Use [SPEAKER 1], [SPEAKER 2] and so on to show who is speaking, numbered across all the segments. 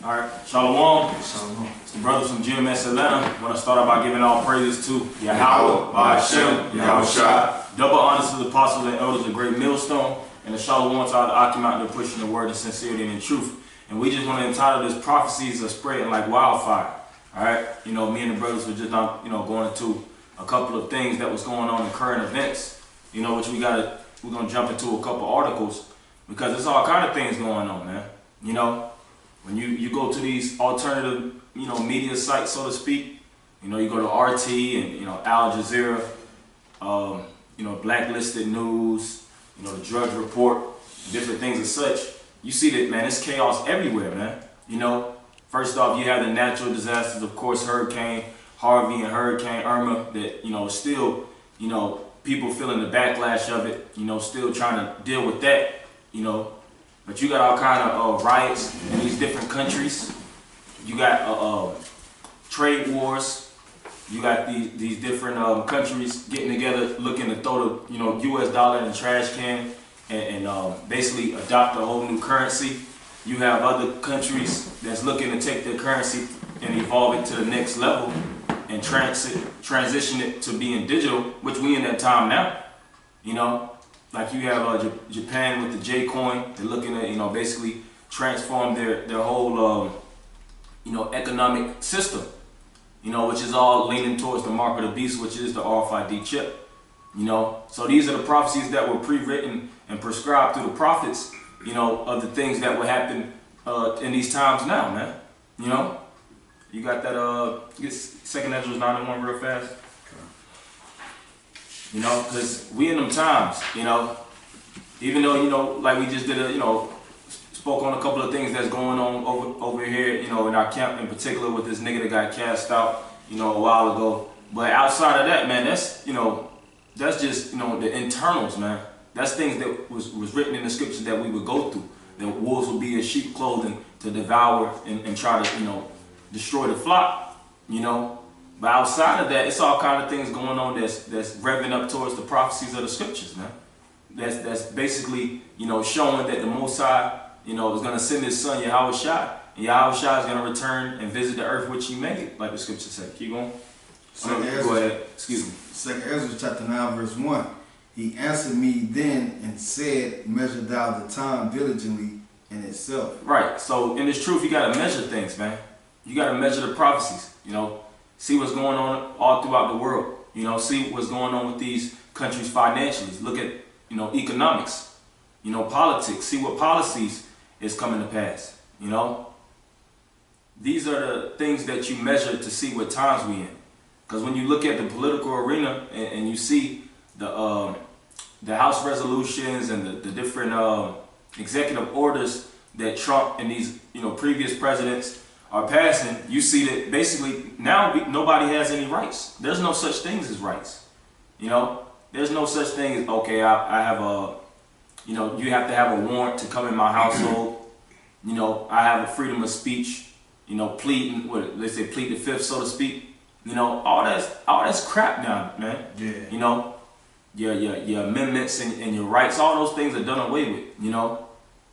[SPEAKER 1] All right, Shalom.
[SPEAKER 2] Shalom.
[SPEAKER 1] It's the brothers from GMS Atlanta. I want to start out by giving all praises to Yahweh, Hashem, Yahweh. Double honors to the apostles and elders of Great Millstone, and the Shalom to all the Akim out there pushing the word of sincerity and in truth. And we just want to entitle this Prophecies are spreading like wildfire. All right, me and the brothers were just going into a couple of things that was going on in current events. Which we're gonna jump into a couple articles because there's all kind of things going on, man. When you go to these alternative, media sites, so to speak, you go to RT and, Al Jazeera, blacklisted news, the Drudge Report, different things as such, you see that, man, it's chaos everywhere, man. First off, you have the natural disasters, of course, Hurricane Harvey and Hurricane Irma that, still, people feeling the backlash of it, still trying to deal with that, But you got all kind of riots in these different countries. You got trade wars. You got these different countries getting together, looking to throw the U.S. dollar in the trash can and basically adopt a whole new currency. You have other countries that's looking to take their currency and evolve it to the next level and transition it to being digital, which we in that time now. Like you have Japan with the J coin. They're looking to basically transform their whole economic system. Which is all leaning towards the mark of the beast, which is the RFID chip. So these are the prophecies that were pre-written and prescribed through the prophets. Of the things that will happen in these times now, man. You got that. Get 2nd Ezra 9:1 real fast. Because we in them times, even though, like we just did spoke on a couple of things that's going on over here, in our camp in particular with this nigga that got cast out, a while ago. But outside of that, man, that's just, the internals, man. That's things that was written in the scriptures that we would go through. That wolves would be in sheep clothing to devour and try to, destroy the flock, But outside of that, it's all kind of things going on that's revving up towards the prophecies of the scriptures, man. That's basically, showing that the Most High, is going to send his son, Yahweh Shai. And Yahweh Shai is going to return and visit the earth which he made, like the scripture said. Keep going. Go ahead. Excuse me.
[SPEAKER 2] 2nd Ezra chapter 9 verse 1. He answered me then and said, measure thou the time diligently in itself.
[SPEAKER 1] Right. So in this truth, you got to measure things, man. You got to measure the prophecies, See what's going on all throughout the world. See what's going on with these countries financially. Look at, economics, politics. See what policies is coming to pass, These are the things that you measure to see what times we in. Because when you look at the political arena and you see the House resolutions and the different executive orders that Trump and these, previous presidents are passing, you see that basically now nobody has any rights. There's no such things as rights. There's no such thing as, okay, I have a, you have to have a warrant to come in my household. I have a freedom of speech, pleading, what they say, plead the fifth, so to speak. All that's crap now, man.
[SPEAKER 2] Yeah.
[SPEAKER 1] Your amendments and your rights, all those things are done away with.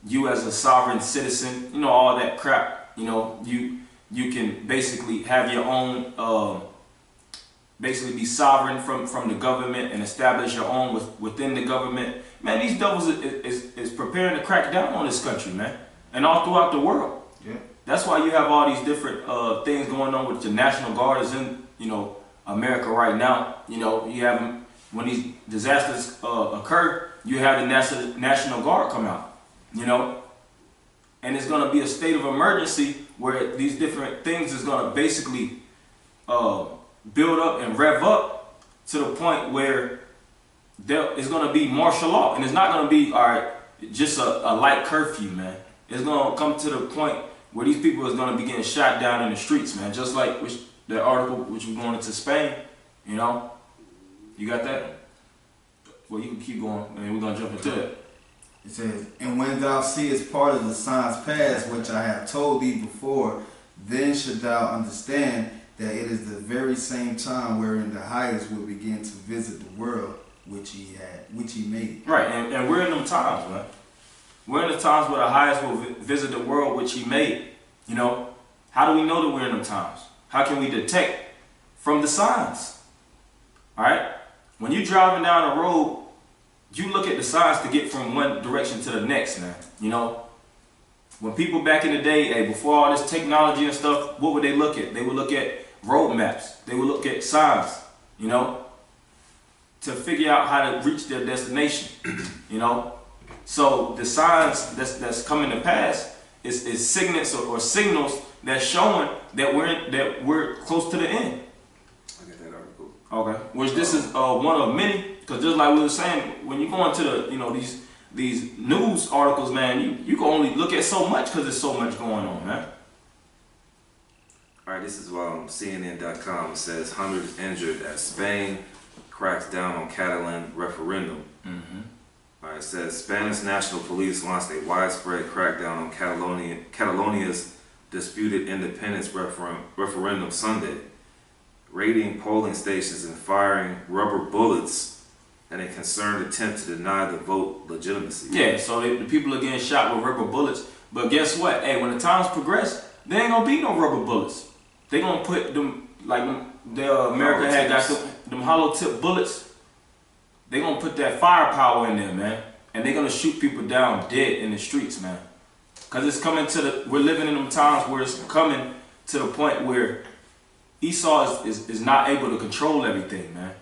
[SPEAKER 1] You as a sovereign citizen, all that crap. You can basically have your own, basically be sovereign from the government and establish your own within the government. Man, these devils is preparing to crack down on this country, man, and all throughout the world.
[SPEAKER 2] Yeah.
[SPEAKER 1] That's why you have all these different things going on with the National Guard is in, America right now. You have them, when these disasters occur, you have the National Guard come out, And it's going to be a state of emergency where these different things is going to basically build up and rev up to the point where it's going to be martial law. And it's not going to be, just a light curfew, man. It's going to come to the point where these people is going to be getting shot down in the streets, man. Just like the article which we're going into Spain, You got that? Well, you can keep going, and we're going to jump into it.
[SPEAKER 2] It says, and when thou seest part of the signs past, which I have told thee before, then should thou understand that it is the very same time wherein the highest will begin to visit the world which he made.
[SPEAKER 1] Right, and we're in them times, man. We're in the times where the highest will visit the world which he made. You know, how do we know that we're in them times? How can we detect from the signs? All right? When you're driving down the road, you look at the signs to get from one direction to the next, man. You know, when people back in the day, hey, before all this technology and stuff, what would they look at? They would look at road maps. They would look at signs, you know, to figure out how to reach their destination, you know. So the signs that's coming to pass is signals or signals that's showing that we're close to the end.
[SPEAKER 3] I got that article.
[SPEAKER 1] Okay, which this is one of many, because just like we were saying, when you go into the, you know, these news articles, man, you can only look at so much because there's so much going on, man.
[SPEAKER 3] All right, this is CNN.com. It says hundreds injured as Spain cracks down on Catalan referendum. All right, it says Spanish National Police launched a widespread crackdown on Catalonia's disputed independence referendum Sunday, raiding polling stations and firing rubber bullets in a concerned attempt to deny the vote legitimacy.
[SPEAKER 1] Yeah, so the people are getting shot with rubber bullets. But guess what? Hey, when the times progress, there ain't gonna be no rubber bullets. They gonna put them, like America had got them hollow tip bullets. They gonna put that firepower in there, man. And they gonna shoot people down dead in the streets, man. Cause it's coming to we're living in them times where it's coming to the point where Esau is not able to control everything, man.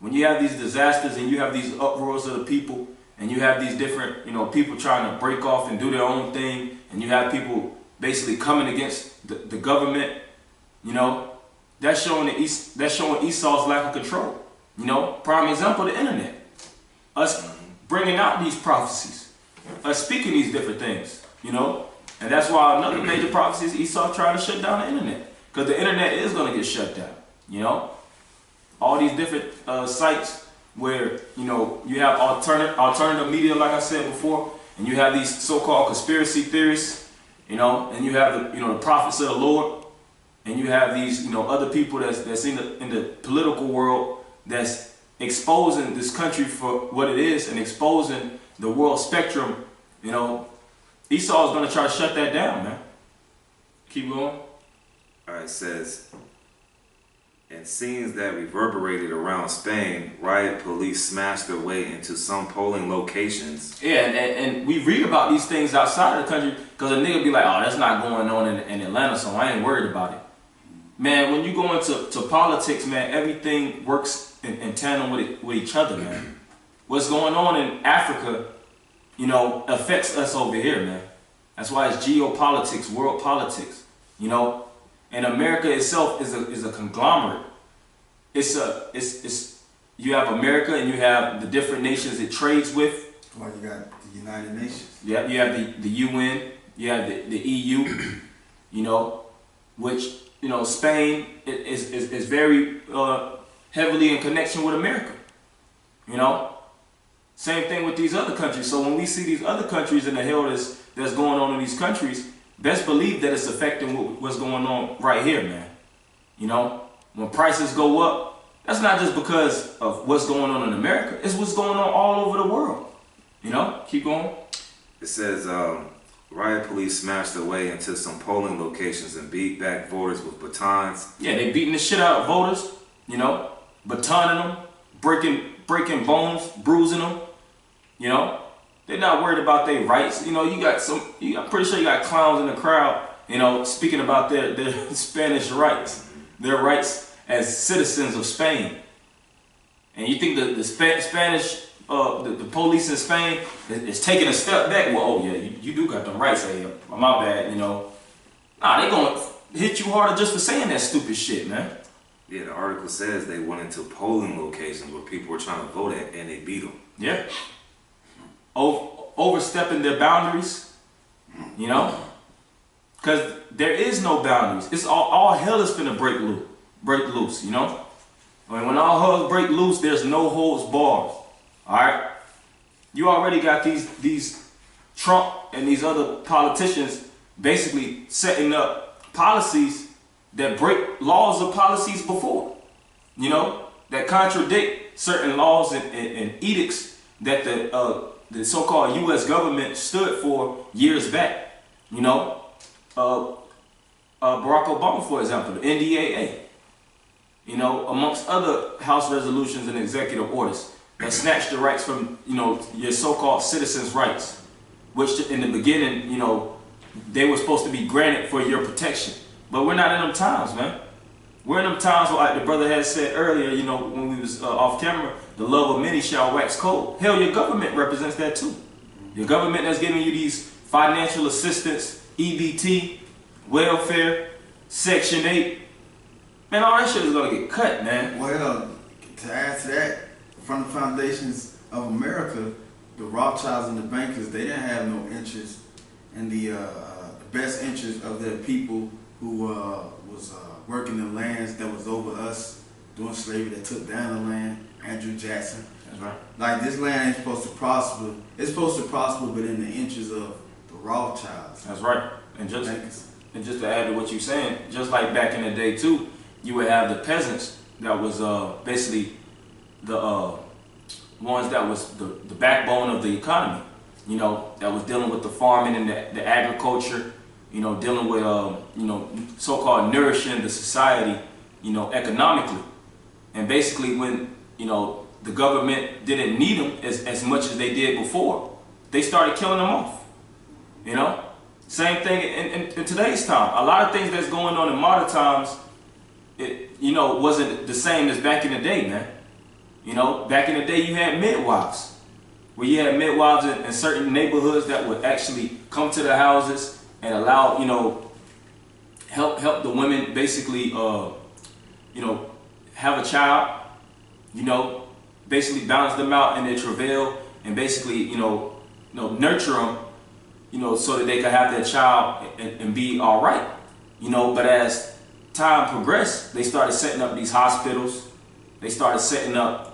[SPEAKER 1] When you have these disasters and you have these uproars of the people, and you have these different, you know, people trying to break off and do their own thing, and you have people basically coming against the government, you know, that's showing Esau's lack of control. You know, prime example, the internet. Us bringing out these prophecies, us speaking these different things, you know, and that's why another major prophecy is Esau trying to shut down the internet, because the internet is going to get shut down, you know. All these different sites where, you know, you have alternative media, like I said before, and you have these so-called conspiracy theorists, you know, and you have the prophets of the Lord, and you have these, you know, other people that's in the political world that's exposing this country for what it is and exposing the world spectrum. You know, Esau is going to try to shut that down, man. Keep going.
[SPEAKER 3] All right, it says, in scenes that reverberated around Spain, riot police smashed their way into some polling locations.
[SPEAKER 1] Yeah, and we read about these things outside of the country because a nigga be like, oh, that's not going on in Atlanta, so I ain't worried about it. Man, when you go into politics, man, everything works in tandem with each other, man. What's going on in Africa, you know, affects us over here, man. That's why it's geopolitics, world politics, you know. And America itself is a conglomerate. It's you have America and you have the different nations it trades with.
[SPEAKER 2] Well, you got the United Nations.
[SPEAKER 1] Yeah, you have the UN, you have the EU, you know, which, you know, Spain is very heavily in connection with America, you know. Same thing with these other countries. So when we see these other countries and the hell that's going on in these countries, best believe that it's affecting what's going on right here, man. You know, when prices go up, that's not just because of what's going on in America. It's what's going on all over the world. You know, keep going.
[SPEAKER 3] It says, riot police smashed their way into some polling locations and beat back voters with batons.
[SPEAKER 1] Yeah, they beating the shit out of voters, you know, batoning them, breaking bones, bruising them, you know. They're not worried about their rights. You know, I'm pretty sure you got clowns in the crowd, you know, speaking about their Spanish rights, their rights as citizens of Spain. And you think the Spanish, the police in Spain is taking a step back? Well, oh yeah, you do got them rights. Hey, my bad, you know. Nah, they gonna hit you harder just for saying that stupid shit, man.
[SPEAKER 3] Yeah, the article says they went into polling locations where people were trying to vote at and they beat them.
[SPEAKER 1] Yeah. Overstepping their boundaries, you know, because there is no boundaries. It's all hell is finna break loose, you know. I mean, when all hell break loose, there's no holds barred. All right, you already got these Trump and these other politicians basically setting up policies that break laws or policies before, you know, that contradict certain laws and edicts that the so-called U.S. government stood for years back, you know. Barack Obama, for example, the NDAA, amongst other House resolutions and executive orders that snatched the rights from, your so-called citizens' rights, which in the beginning, they were supposed to be granted for your protection. But we're not in them times, man. We're in them times, like the brother had said earlier, when we was off camera, the love of many shall wax cold. Hell, your government represents that too. Your government that's giving you these financial assistance, EBT, welfare, Section 8. Man, all that shit is going to get cut, man.
[SPEAKER 2] Well, to add to that, from the foundations of America, the Rothschilds and the bankers, they didn't have no interest in the best interest of their people who was working the lands that was over us during slavery, that took down the land. Andrew Jackson.
[SPEAKER 1] That's right.
[SPEAKER 2] Like, this land ain't supposed to prosper. It's supposed to prosper, but in the interest of the Rothschilds.
[SPEAKER 1] That's right. And just to add to what you're saying, just like back in the day too, you would have the peasants that was basically the ones that was the backbone of the economy. That was dealing with the farming and the agriculture. Dealing with so-called nourishing the society, economically. And basically, when the government didn't need them as much as they did before, they started killing them off. Same thing in today's time. A lot of things that's going on in modern times, it wasn't the same as back in the day, man. Back in the day you had midwives, where you had midwives in certain neighborhoods that would actually come to the houses and allow, help the women basically, have a child, basically balance them out in their travail and basically, nurture them, so that they could have their child and be all right. But as time progressed, they started setting up these hospitals. They started setting up,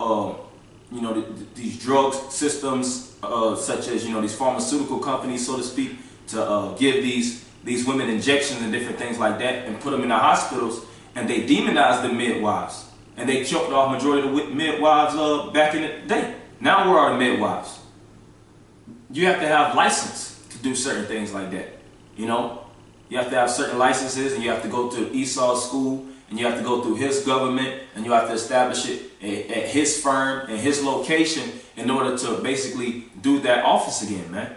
[SPEAKER 1] these drug systems, such as, these pharmaceutical companies, so to speak, to give these women injections and different things like that and put them in the hospitals. And they demonized the midwives. And they choked off majority of the midwives back in the day. Now where are the midwives? You have to have license to do certain things like that. You have to have certain licenses, and you have to go to Esau's school, and you have to go through his government, and you have to establish it at his firm and his location in order to basically do that office again, man.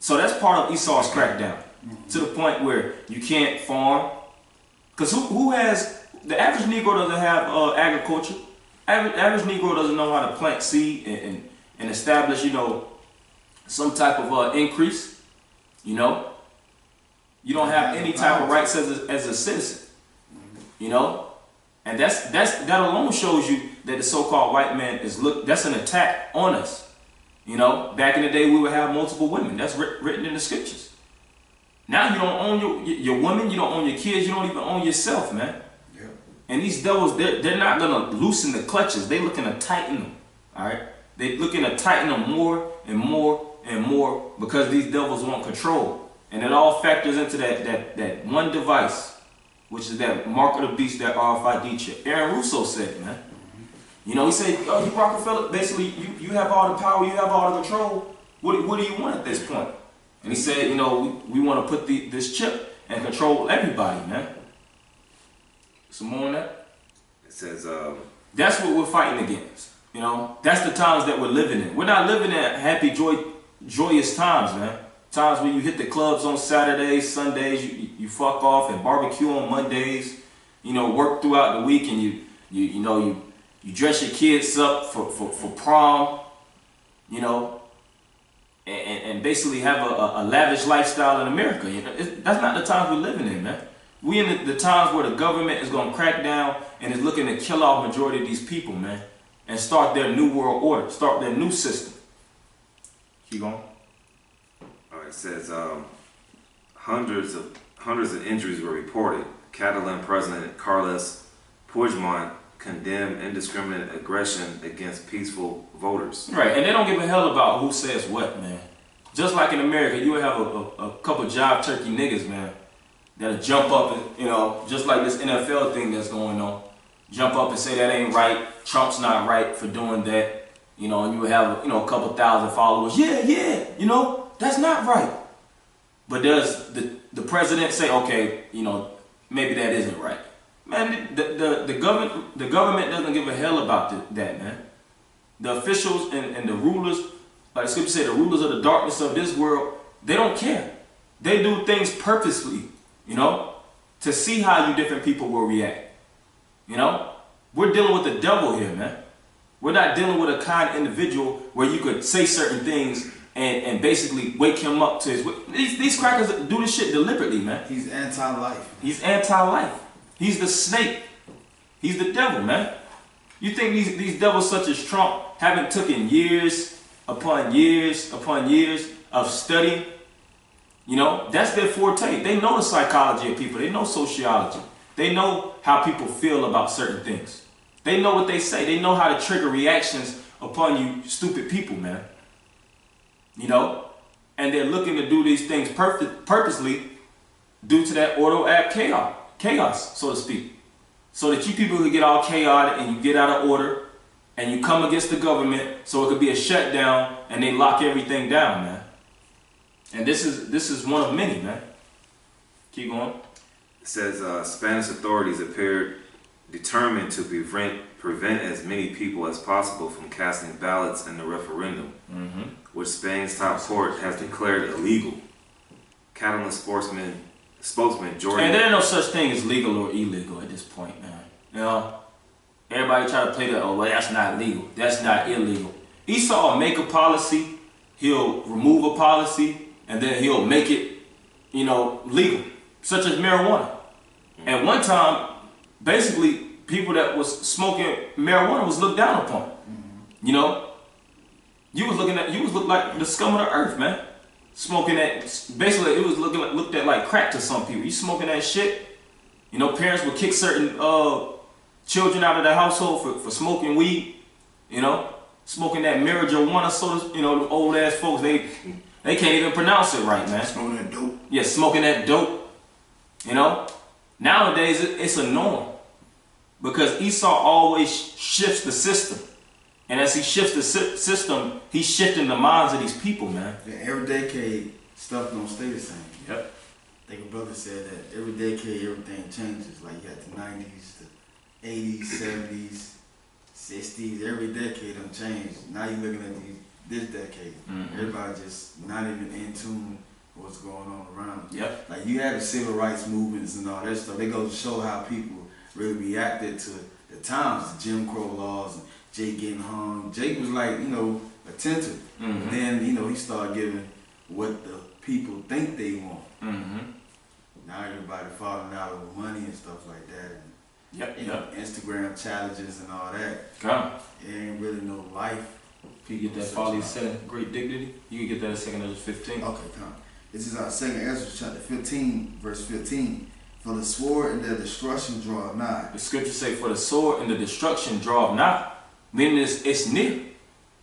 [SPEAKER 1] So that's part of Esau's crackdown, to the point where you can't farm. Because who has... The average Negro doesn't have agriculture. Average Negro doesn't know how to plant seed and establish, some type of increase. You don't have any type of rights as a citizen. And that alone shows you that the so-called white man that's an attack on us. Back in the day we would have multiple women. That's written in the scriptures. Now you don't own your woman, you don't own your kids, you don't even own yourself, man. And these devils, they're not going to loosen the clutches. They're looking to tighten them, all right? They're looking to tighten them more and more and more because these devils want control. And it all factors into that one device, which is that mark of the beast, that RFID chip. Aaron Russo said it, man. He said, oh, you Rockefeller, basically, you have all the power, you have all the control. What do you want at this point? And he said, we want to put this chip and control everybody, man. Some more on that?
[SPEAKER 3] It says,
[SPEAKER 1] that's what we're fighting against. That's the times that we're living in. We're not living in happy, joyous times, man. Times when you hit the clubs on Saturdays, Sundays, you fuck off and barbecue on Mondays, work throughout the week, and you dress your kids up for prom, and basically have a lavish lifestyle in America. That's not the times we're living in, man. We in the times where the government is going to crack down and is looking to kill off majority of these people, man, and start their new world order, start their new system. Keep going.
[SPEAKER 3] All right, it says hundreds of injuries were reported. Catalan President Carles Puigdemont condemned indiscriminate aggression against peaceful voters.
[SPEAKER 1] Right, and they don't give a hell about who says what, man. Just like in America, you would have a couple job turkey niggas, man, that'll jump up and, just like this NFL thing that's going on, jump up and say that ain't right, Trump's not right for doing that, and you would have, a couple thousand followers. Yeah, that's not right. But there's the president say, okay, you know, maybe that isn't right. Man, the government doesn't give a hell about that, man. The officials and the rulers, like the scripture say, the rulers of the darkness of this world, they don't care. They do things purposely, you know, to see how you different people will react. You know, we're dealing with the devil here, man. We're not dealing with a kind individual where you could say certain things and basically wake him up to his... These crackers do this shit deliberately, man.
[SPEAKER 2] He's anti-life.
[SPEAKER 1] He's anti-life. He's the snake. He's the devil, man. You think these devils such as Trump haven't taken years upon years upon years of study? You know, that's their forte. They know the psychology of people. They know sociology. They know how people feel about certain things. They know what they say. They know how to trigger reactions upon you stupid people, man. You know? And they're looking to do these things purposely due to that auto-act chaos, so to speak. So that you people could get all chaotic and you get out of order and you come against the government so it could be a shutdown and they lock everything down, man. And this is one of many, man. Keep going.
[SPEAKER 3] It says Spanish authorities appeared determined to prevent as many people as possible from casting ballots in the referendum, which Spain's top court has declared illegal. Catalan spokesman Jordan...
[SPEAKER 1] And there ain't no such thing as legal or illegal at this point, man. You know, everybody try to play that, oh, well, that's not legal. That's not illegal. Esau will make a policy, he'll remove a policy, and then he'll make it, you know, legal, such as marijuana. At one time, basically, people that was smoking marijuana was looked down upon. You know, you was looking like the scum of the earth, man. Smoking that, basically, it was looked at like crack to some people. You smoking that shit, you know, parents would kick certain children out of the household for smoking weed, you know, smoking that marijuana, so you know, the old ass folks, they can't even pronounce it right, man.
[SPEAKER 2] Smoking that dope.
[SPEAKER 1] Yeah, smoking that dope, you know. Nowadays, it's a norm because Esau always shifts the system. And as he shifts the system, he's shifting the minds of these people, man.
[SPEAKER 2] Yeah, every decade, stuff don't stay the same.
[SPEAKER 1] Yep.
[SPEAKER 2] I think a brother said that every decade, everything changes. Like you got the 90s, the 80s, 70s, 60s. Every decade done changed. Now you're looking at this decade. Everybody just not even in tune with what's going on around.
[SPEAKER 1] Yep.
[SPEAKER 2] Like you had the civil rights movements and all that stuff. They go to show how people really reacted to the times, the Jim Crow laws, and Jake getting hung. Jake was like, you know, attentive. And then, you know, he started giving what the people think they want. Now everybody falling out over money and stuff like that. And,
[SPEAKER 1] Yep.
[SPEAKER 2] you know, Instagram challenges and all that.
[SPEAKER 1] Come.
[SPEAKER 2] It ain't really no life.
[SPEAKER 1] You get that folly setting great dignity. You can get that in 2 Ezra 15.
[SPEAKER 2] Okay, come. This is our 2 Ezra chapter 15, verse 15. For the sword and their destruction draweth nigh.
[SPEAKER 1] The scriptures say, for the sword and the destruction draweth nigh. Meaning it's near.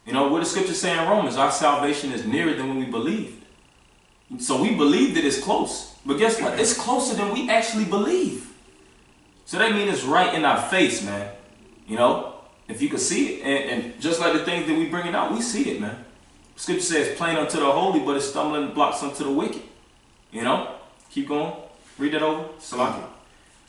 [SPEAKER 1] You know, what the scriptures say in Romans, our salvation is nearer than when we believed. So we believe that it's close. But guess what? It's closer than we actually believe. So that means it's right in our face, man. You know, if you could see it, and just like the things that we bringing out, we see it, man. Scripture says, plain unto the holy, but it's stumbling blocks unto the wicked. You know, keep going. Read that over. Salaki.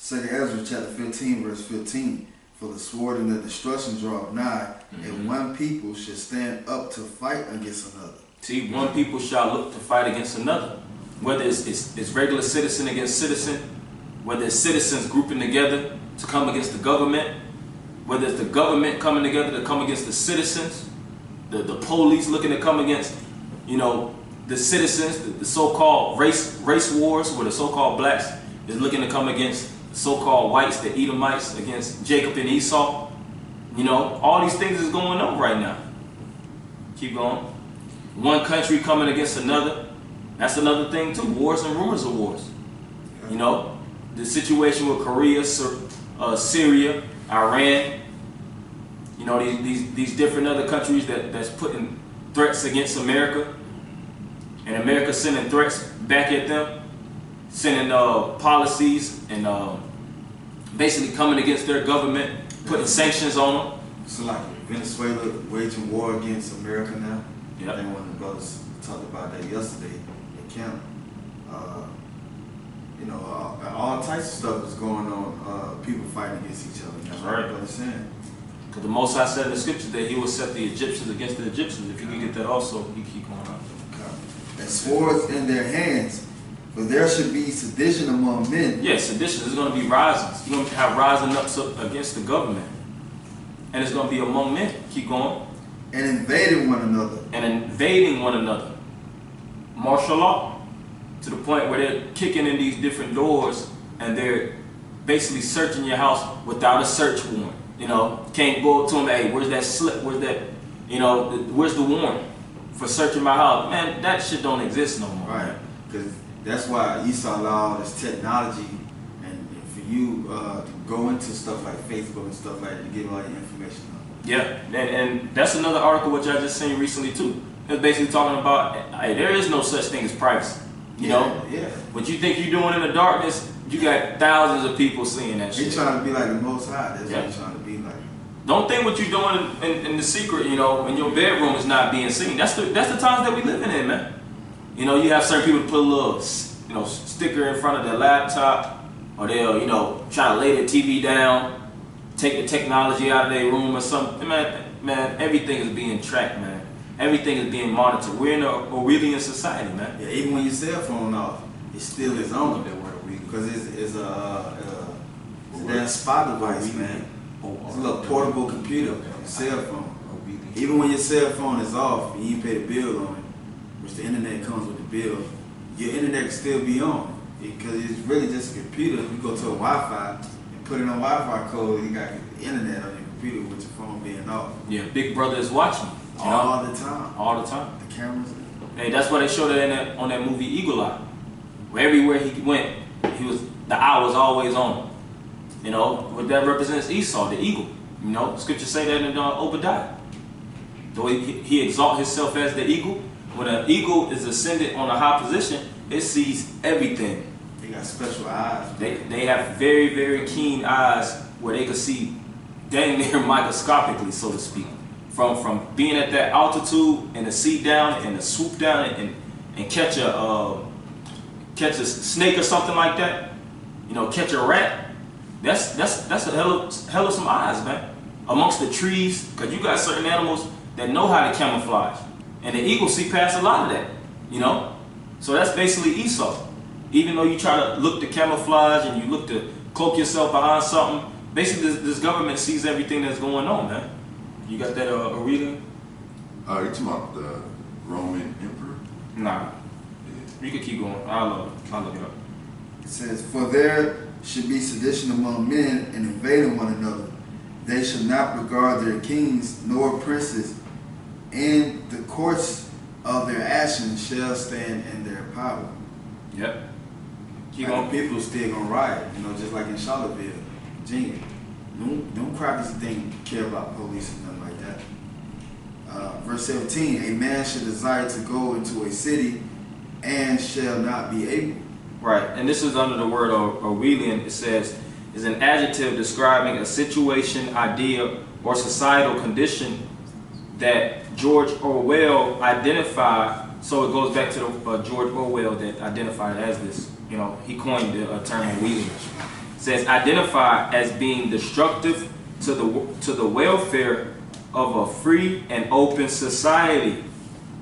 [SPEAKER 2] 2 Ezra chapter 15, verse 15. For the sword and the destruction draweth nigh, and one people should stand up to fight against another.
[SPEAKER 1] See, one people shall look to fight against another. Whether it's regular citizen against citizen, whether it's citizens grouping together to come against the government, whether it's the government coming together to come against the citizens, the police looking to come against, you know, the citizens, the so-called race wars, where the so-called blacks is looking to come against the so-called whites, the Edomites, against Jacob and Esau. You know, all these things is going on right now. Keep going. One country coming against another. That's another thing too. Wars and rumors of wars. You know, the situation with Korea, Syria, Iran. You know, these different other countries that's putting threats against America. And America sending threats back at them. Sending policies and basically coming against their government, putting sanctions on them.
[SPEAKER 2] So like Venezuela waging war against America now.
[SPEAKER 1] Yep.
[SPEAKER 2] I think one of the brothers talked about that yesterday at camp. You know, all types of stuff is going on. People fighting against each other.
[SPEAKER 1] That's right.
[SPEAKER 2] What I'm saying.
[SPEAKER 1] Because the Most High said in the scripture that he will set the Egyptians against the Egyptians. If you can get that also, you keep going on.
[SPEAKER 2] And swords in their hands, for there should be sedition among men.
[SPEAKER 1] Yeah, sedition. There's going to be risings. You're going to have rising ups against the government. And it's going to be among men. Keep going.
[SPEAKER 2] And invading one another.
[SPEAKER 1] And invading one another. Martial law. To the point where they're kicking in these different doors and they're basically searching your house without a search warrant. You know, can't go up to them, hey, where's that slip? Where's that, you know, where's the warrant for searching my house? Man, that shit don't exist no more.
[SPEAKER 2] Right. Because that's why Esau allowed all this technology, and for you to go into stuff like Facebook and stuff like that, to get all your information on.
[SPEAKER 1] Yeah, and that's another article which I just seen recently too. It's basically talking about, hey, there is no such thing as privacy. You know?
[SPEAKER 2] Yeah.
[SPEAKER 1] What you think you're doing in the darkness, you got thousands of people seeing that shit.
[SPEAKER 2] They trying to be like the Most High. That's what they're trying to be like.
[SPEAKER 1] Don't think what you're doing in the secret, you know, in your bedroom is not being seen. That's the times that we living in, man. You know, you have certain people put a little, you know, sticker in front of their laptop, or they'll, you know, try to lay their TV down, take the technology out of their room or something. Man, everything is being tracked, man. Everything is being monitored. We're in a Orwellian society, man.
[SPEAKER 2] Yeah, even when your cell phone off, it still is on. Because it's a damn spy device, man. It's a little portable computer, a cell phone. Even when your cell phone is off and you pay the bill on it, which the internet comes with the bill, your internet can still be on. Because it's really just a computer. You go to a Wi-Fi and put in a Wi-Fi code, you got the internet on your computer with your phone being off.
[SPEAKER 1] Yeah, Big Brother is watching.
[SPEAKER 2] All the time.
[SPEAKER 1] All the time.
[SPEAKER 2] The cameras.
[SPEAKER 1] Hey, that's why they showed it on that movie Eagle Eye. Where everywhere he went, the eye was always on him. You know, what that represents Esau, the eagle. You know, scriptures say that in Obadiah. Though he exalt himself as the eagle, when an eagle is ascended on a high position, it sees everything.
[SPEAKER 2] They got special eyes.
[SPEAKER 1] They have very, very keen eyes where they can see dang near microscopically, so to speak. From being at that altitude and to see down and to swoop down and catch a snake or something like that, you know, catch a rat. That's a hell of some eyes, man. Amongst the trees, because you got certain animals that know how to camouflage, and the eagle see past a lot of that, you know. So that's basically Esau. Even though you try to look to camouflage and you look to cloak yourself behind something, basically this government sees everything that's going on, man. You got that reading?
[SPEAKER 4] You talking about the Roman emperor?
[SPEAKER 1] Nah. You can keep going. I'll look it up.
[SPEAKER 2] It says, for there should be sedition among men and invading one another. They shall not regard their kings nor princes, and the courts of their actions shall stand in their power.
[SPEAKER 1] Yep. Keep
[SPEAKER 2] Like
[SPEAKER 1] on.
[SPEAKER 2] people still gonna riot, you know, just like in Charlottesville, Virginia. Don't crackers think care about police and nothing like that. Verse 17, a man should desire to go into a city and shall not be able.
[SPEAKER 1] Right, and this is under the word Orwellian. It says, is an adjective describing a situation, idea, or societal condition that George Orwell identified. So it goes back to the George Orwell that identified as this. You know, he coined the term Orwellian. It says identify as being destructive to the welfare of a free and open society.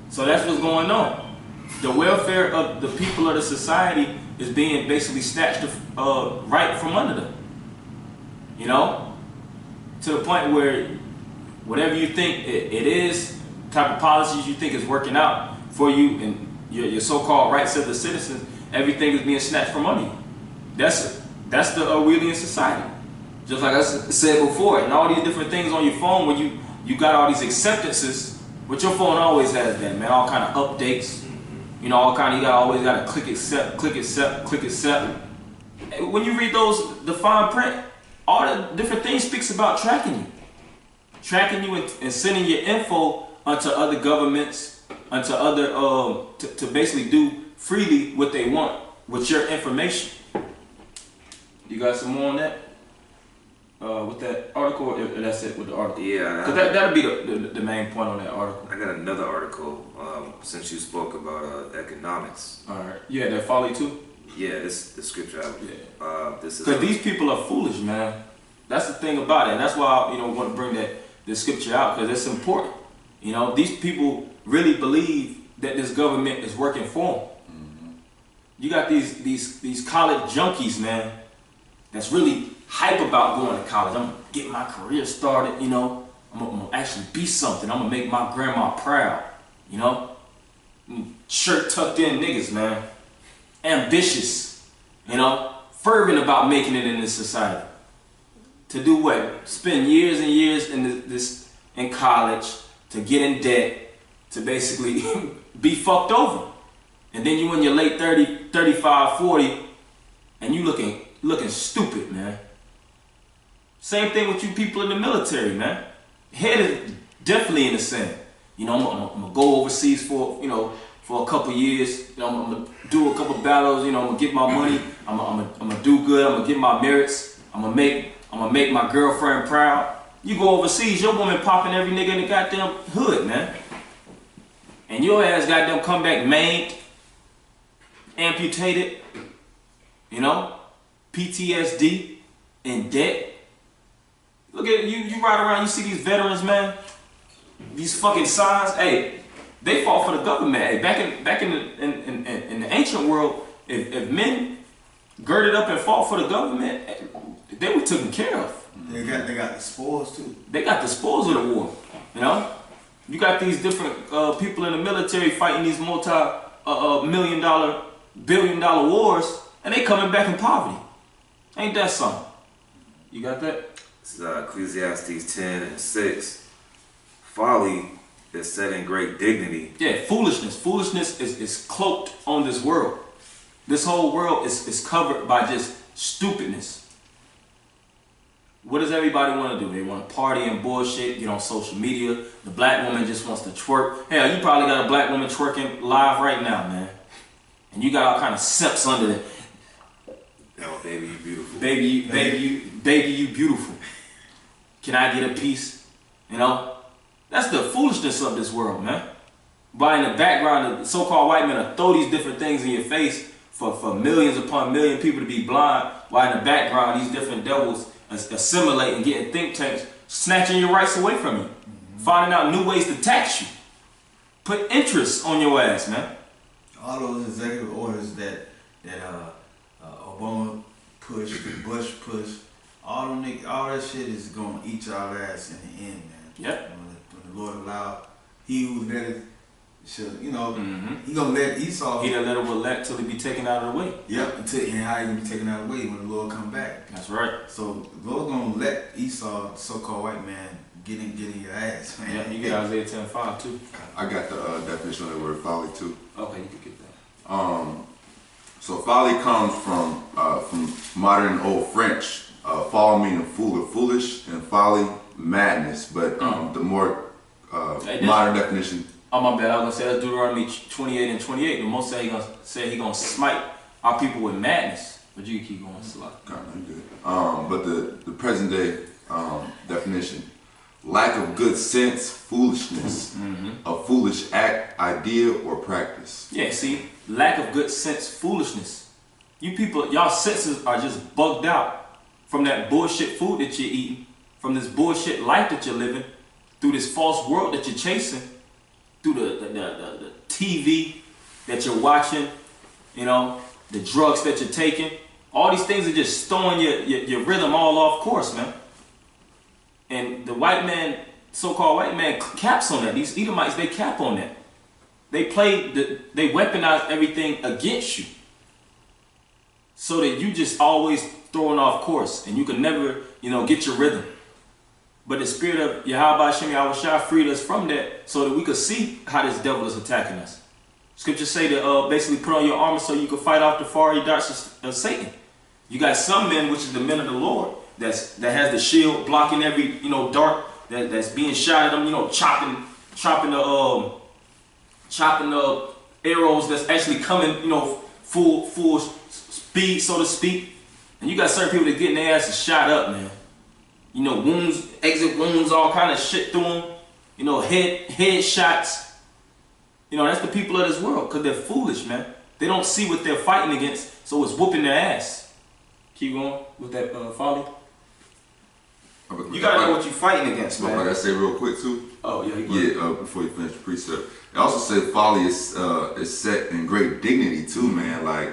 [SPEAKER 1] So that's what's going on. The welfare of the people of the society is being basically snatched right from under them. You know? To the point where whatever you think it is, type of policies you think is working out for you and your so-called rights of the citizens, everything is being snatched from under you. That's the Orwellian society. Just like I said before, and all these different things on your phone when you got all these acceptances, which your phone always has that, man, all kind of updates. You know, always got to click accept, click accept, click accept. When you read the fine print, all the different things speaks about tracking you and sending your info onto other governments, onto other to basically do freely what they want with your information. You got some more on that? With that article, or that's it with the article?
[SPEAKER 3] Yeah.
[SPEAKER 1] Because that'll be the main point on that article.
[SPEAKER 3] I got another article since you spoke about economics.
[SPEAKER 1] All right. You had that folly too?
[SPEAKER 3] Yeah, this the scripture. This is
[SPEAKER 1] Because these people are foolish, man. That's the thing about it. And that's why I want to bring this scripture out, because it's important. These people really believe that this government is working for them.
[SPEAKER 4] Mm-hmm.
[SPEAKER 1] You got these college junkies, man, that's really hype about going to college. I'm gonna get my career started. I'm gonna actually be something. I'm gonna make my grandma proud. Shirt tucked in niggas, man. Ambitious, fervent about making it in this society. To do what? Spend years and years in college, to get in debt, to basically be fucked over. And then you in your late 30, 35, 40, and you looking stupid, man. Same thing with you people in the military, man. Head is definitely in the sand. I'm gonna go overseas for a couple years. I'm gonna do a couple battles. I'm gonna get my money. I'm gonna do good. I'm gonna get my merits. I'm gonna make my girlfriend proud. You go overseas, your woman popping every nigga in the goddamn hood, man. And your ass goddamn come back maimed, amputated, PTSD, in debt. Look at you ride around, you see these veterans, man. These fucking signs, hey, they fought for the government. Hey, back in the ancient world, if men girded up and fought for the government, they were taken care of.
[SPEAKER 2] They got the spoils too.
[SPEAKER 1] They got the spoils of the war. You got these different people in the military fighting these multi-million dollar, billion-dollar wars, and they coming back in poverty. Ain't that something? You got that?
[SPEAKER 3] This is Ecclesiastes 10:6. Folly is set in great dignity.
[SPEAKER 1] Yeah, foolishness. Foolishness is cloaked on this world. This whole world is covered by just stupidness. What does everybody want to do? They want to party and bullshit, get on social media. The black woman just wants to twerk. Hell, you probably got a black woman twerking live right now, man. And you got all kind of simps under it.
[SPEAKER 3] Oh, baby, you beautiful.
[SPEAKER 1] Baby, you beautiful. Can I get a piece? That's the foolishness of this world, man. But in the background, the so-called white men will throw these different things in your face for millions upon million people to be blind, while in the background, these different devils assimilating, getting think tanks, snatching your rights away from you, finding out new ways to tax you, put interest on your ass, man.
[SPEAKER 2] All those executive orders that Obama pushed, Bush pushed, all that shit is gonna eat y'all ass in the end, man.
[SPEAKER 1] Yep.
[SPEAKER 2] When the Lord allowed, he who let it should, he gonna let Esau.
[SPEAKER 1] He done let it elect till he be taken out of the way.
[SPEAKER 2] Yep, and how he gonna be taken out of the way when the Lord come back.
[SPEAKER 1] That's right.
[SPEAKER 2] So the Lord gonna let Esau, the so-called white man, get in your ass, man.
[SPEAKER 1] Yeah, you get Isaiah 10:5 too.
[SPEAKER 4] I got the definition of the word folly too.
[SPEAKER 1] Okay, you can get that.
[SPEAKER 4] So folly comes from modern Old French. Fall meaning fool or foolish, and folly madness. But the more modern definition.
[SPEAKER 1] Oh my bad, I was gonna say that's Deuteronomy 28:28. The Most say he gonna smite our people with madness. But you can keep going, Salah.
[SPEAKER 4] Good. But the present day definition: lack of good sense, foolishness, a foolish act, idea, or practice.
[SPEAKER 1] Yeah, see, lack of good sense, foolishness. You people, y'all senses are just bugged out from that bullshit food that you're eating, from this bullshit life that you're living, through this false world that you're chasing, through the TV that you're watching, the drugs that you're taking. All these things are just throwing your rhythm all off course, man. And the white man, so-called white man, caps on that. These Edomites, they cap on that. They weaponize everything against you, so that you just always throwing off course, and you can never, get your rhythm. But the spirit of Yahweh Shem Yahushua freed us from that, so that we could see how this devil is attacking us. Scriptures say to basically put on your armor so you can fight off the fiery darts of Satan. You got some men, which is the men of the Lord, that has the shield blocking every dart that's being shot at them. Chopping the arrows that's actually coming full speed, so to speak. And you got certain people that getting their asses shot up, man. Wounds, exit wounds, all kind of shit through them. Head shots. That's the people of this world, because they're foolish, man. They don't see what they're fighting against, so it's whooping their ass. Keep going with that folly. You gotta know what you're fighting against, man.
[SPEAKER 4] Like I say real quick too.
[SPEAKER 1] Oh yeah.
[SPEAKER 4] Before you finish the precept, it also said folly is set in great dignity too, man. Like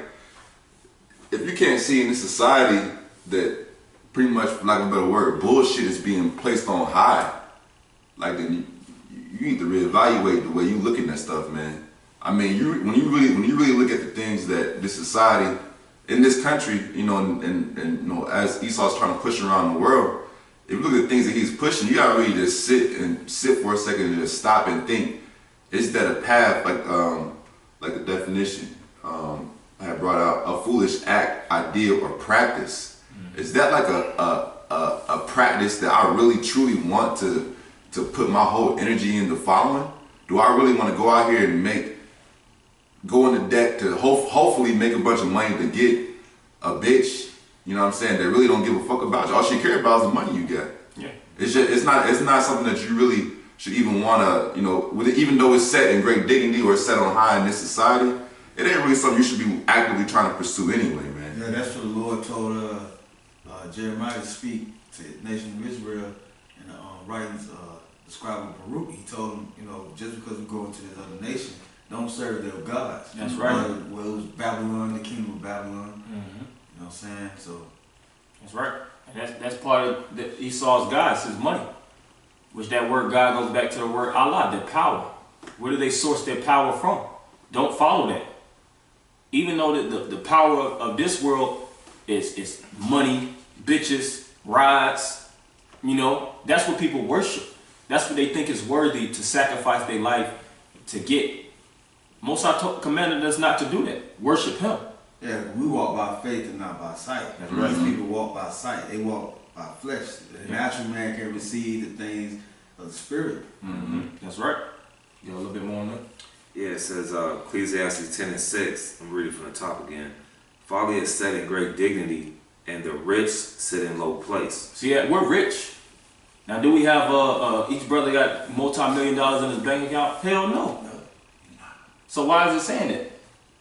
[SPEAKER 4] if you can't see in this society that pretty much, for lack of a better word, bullshit is being placed on high, like then you need to reevaluate the way you looking at stuff, man. I mean, when you really look at the things that this society in this country, you know, and you know, as Esau's trying to push around the world. If you look at the things that he's pushing, you gotta really just sit for a second and just stop and think. Is that a path, like the definition I had brought out, a foolish act, idea, or practice? Is that like a practice that I really truly want to put my whole energy into following? Do I really want to go out here and go into debt to hopefully make a bunch of money to get a bitch? You know what I'm saying? They really don't give a fuck about you. All she care about is the money you get.
[SPEAKER 1] Yeah.
[SPEAKER 4] It's not something that you really should even want to, you know, even though it's set in great dignity or it's set on high in this society, it ain't really something you should be actively trying to pursue anyway, man.
[SPEAKER 2] Yeah, that's what the Lord told Jeremiah to speak to the nation of Israel in the writings the scribe of Baruch. He told him, you know, just because we go into this other nation, don't serve their gods.
[SPEAKER 1] That's right.
[SPEAKER 2] Well, it was Babylon, the kingdom of Babylon.
[SPEAKER 1] Mm-hmm.
[SPEAKER 2] You know what I'm saying? So
[SPEAKER 1] that's right. And that's part of Esau's God, it's his money. Which that word God goes back to the word Allah, their power. Where do they source their power from? Don't follow that. Even though the power of this world is money, bitches, rides, you know, that's what people worship. That's what they think is worthy to sacrifice their life to get. Most High commanded us not to do that. Worship him.
[SPEAKER 2] yeah, we walk by faith and not by sight.
[SPEAKER 1] That's right.
[SPEAKER 2] These people walk by sight. They walk by flesh. The natural man can receive the things of the spirit.
[SPEAKER 1] Mm-hmm. That's right. You got a little bit more on that?
[SPEAKER 3] Yeah, it says Ecclesiastes 10:6. I'm reading from the top again. Folly is set in great dignity, and the rich sit in low place.
[SPEAKER 1] See, yeah, we're rich. Now, do we have each brother got multi-million dollars in his bank account? Hell no. So why is it saying that?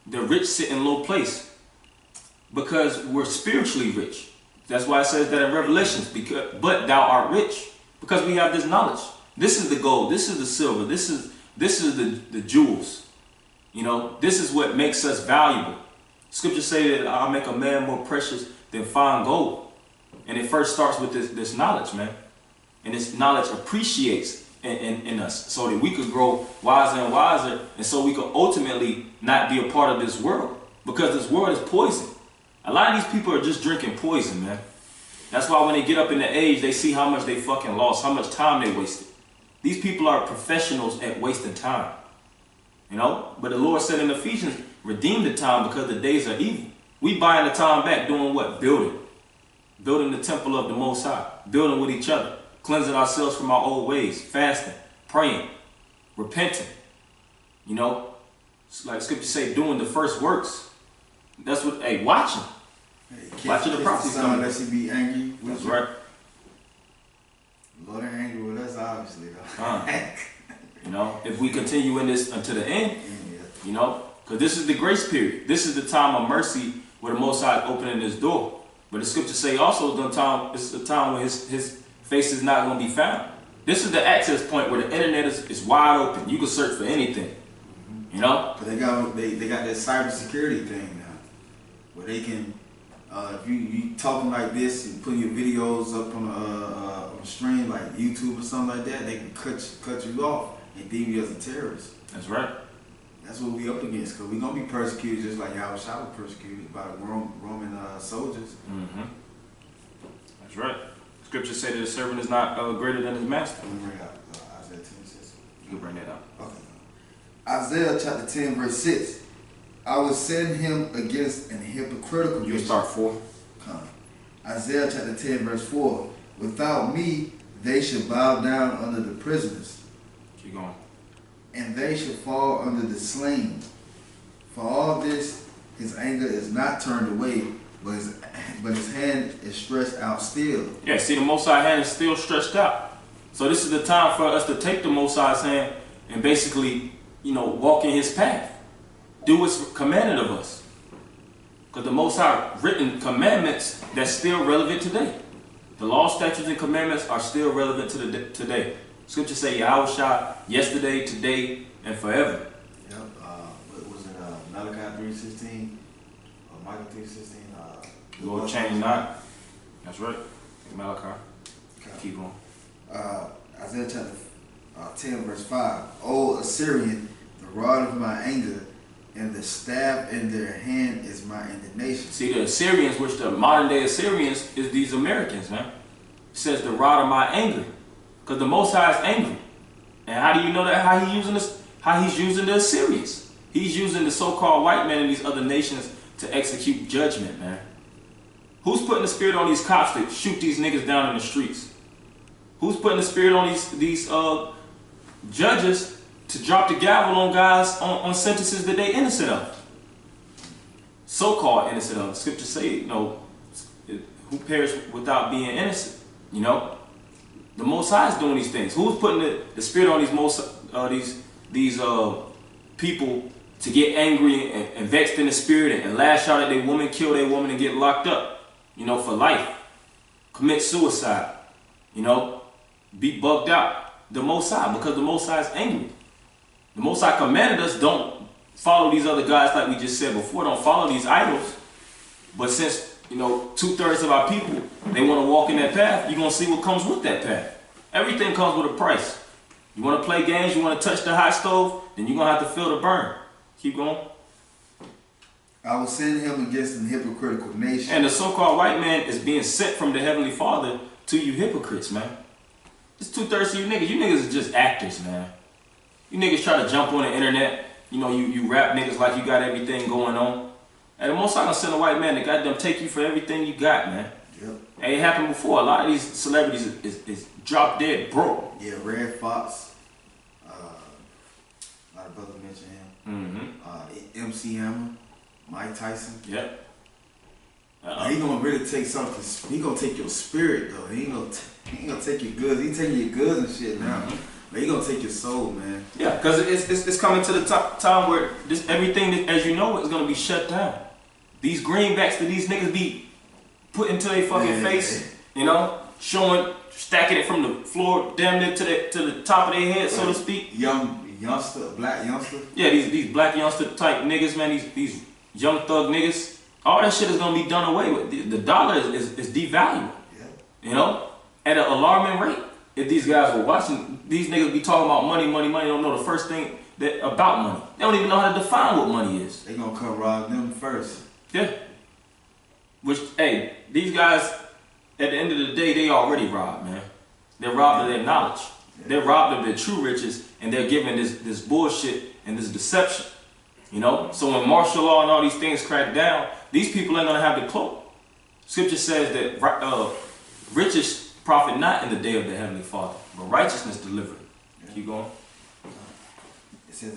[SPEAKER 1] The rich sit in low place. Because we're spiritually rich. That's why it says that in Revelations. But thou art rich. Because we have this knowledge. This is the gold. This is the silver. This is the jewels. You know, this is what makes us valuable. Scriptures say that I'll make a man more precious than fine gold. And it first starts with this knowledge, man. And this knowledge appreciates in us so that we could grow wiser and wiser, and so we could ultimately not be a part of this world. Because this world is poison. A lot of these people are just drinking poison, man. That's why when they get up in the age, they see how much they fucking lost, how much time they wasted. These people are professionals at wasting time. You know? But the Lord said in Ephesians, redeem the time because the days are evil. We buying the time back doing what? Building. Building the temple of the Most High. Building with each other. Cleansing ourselves from our old ways. Fasting. Praying. Repenting. You know? It's like Scripture say, doing the first works. That's what, hey, watching.
[SPEAKER 2] Hey,
[SPEAKER 1] watching the prophecies.
[SPEAKER 2] Unless he be angry.
[SPEAKER 1] That's right.
[SPEAKER 2] Lord ain't angry with us, obviously, though.
[SPEAKER 1] You know, if we continue in this until the end,
[SPEAKER 2] Yeah.
[SPEAKER 1] you know, because this is the grace period. This is the time of mercy where the Most High is opening this door. But the scriptures say also this is the time when his face is not going to be found. This is the access point where the internet is wide open. You can search for anything. You know?
[SPEAKER 2] But they got that cybersecurity thing now, where they can, if you talking like this and putting your videos up on a stream like YouTube or something like that, they can cut you off and deem you as a terrorist.
[SPEAKER 1] That's right.
[SPEAKER 2] That's what we up against, because we're going to be persecuted just like Yahushua was persecuted by the Roman soldiers.
[SPEAKER 1] Mm-hmm. That's right. Scripture say that the servant is not greater than his master.
[SPEAKER 2] Let me bring out Isaiah 10:6.
[SPEAKER 1] You can bring that out.
[SPEAKER 2] Okay. Isaiah chapter 10 verse 6. I will send him against an hypocritical
[SPEAKER 1] You
[SPEAKER 2] nation.
[SPEAKER 1] start 4.
[SPEAKER 2] Come. Isaiah chapter 10 verse 4. Without me they shall bow down under the prisoners,
[SPEAKER 1] Keep going.
[SPEAKER 2] and they shall fall under the slain. For all this his anger is not turned away, but his hand is stretched out still.
[SPEAKER 1] Yeah, see, the Most High hand is still stretched out. So this is the time for us to take the Most High's hand and basically, you know, walk in his path. do what's commanded of us. Because the Most High written commandments that's still relevant today. The law, statutes, and commandments are still relevant to today. Scripture say Yahushua yesterday, today, and forever.
[SPEAKER 2] Yep. What was it? Malachi 3:16 or Micah 3:16?
[SPEAKER 1] Lord change not. That's right. Malachi. Okay. Keep on.
[SPEAKER 2] Isaiah chapter 10 verse 5. O Assyrian, the rod of my anger, and the staff in their hand is my indignation.
[SPEAKER 1] See, the Assyrians, which the modern day Assyrians is these Americans, man. It says the rod of my anger. Because the Most High is angry. And how do you know that? How he's using the Assyrians. He's using the so-called white man in these other nations to execute judgment, man. Who's putting the spirit on these cops to shoot these niggas down in the streets? Who's putting the spirit on these judges to drop the gavel on guys on sentences that they innocent of? So-called innocent of. Scripture say, who perished without being innocent? The Most High is doing these things. Who's putting the spirit on these people to get angry and vexed in the spirit and lash out at their woman, kill their woman, and get locked up, for life, commit suicide, be bugged out? The Most High, because the Most High is angry. The Most High commanded us, don't follow these other guys like we just said before. Don't follow these idols. But since 2/3 of our people, they want to walk in that path, you're going to see what comes with that path. Everything comes with a price. You want to play games, you want to touch the hot stove, then you're going to have to feel the burn. Keep going.
[SPEAKER 2] I will send him against an hypocritical nation.
[SPEAKER 1] And the so-called white man is being sent from the Heavenly Father to you hypocrites, man. It's 2/3 of you niggas. You niggas is just actors, man. You niggas try to jump on the internet. You rap niggas like you got everything going on. And the Most High gonna send a white man to goddamn take you for everything you got, man. Yep. And it happened before. A lot of these celebrities is drop dead broke.
[SPEAKER 2] Yeah, Red Fox. A lot of brothers mention him. Mm-hmm. MC Hammer, Mike Tyson.
[SPEAKER 1] Yep.
[SPEAKER 2] He gonna really take something. He gonna take your spirit though. He ain't gonna take your goods. He taking your goods and shit now. Mm-hmm. But he gonna take your soul, man.
[SPEAKER 1] Yeah, because it's coming to the time where everything as you know is gonna be shut down. These greenbacks that these niggas be put into their fucking face, stacking it from the floor damn near to the top of their head, so to speak.
[SPEAKER 2] Black youngster.
[SPEAKER 1] Yeah, these black youngster type niggas, man. These young thug niggas. All that shit is gonna be done away with. The dollar is devaluing. Yeah. At an alarming rate. If these guys were watching, these niggas be talking about money, don't know the first thing about money. They don't even know how to define what money is.
[SPEAKER 2] They gonna come rob them first.
[SPEAKER 1] Yeah. Which, hey, these guys, at the end of the day, they already robbed, man. They're robbed of their knowledge. Yeah. They're robbed of their true riches, and they're given this bullshit and this deception. So when martial law and all these things crack down, these people ain't gonna have the cloak. Scripture says that riches profit not in the day of the Heavenly Father, but righteousness delivered. Yeah. Keep going.
[SPEAKER 2] It says,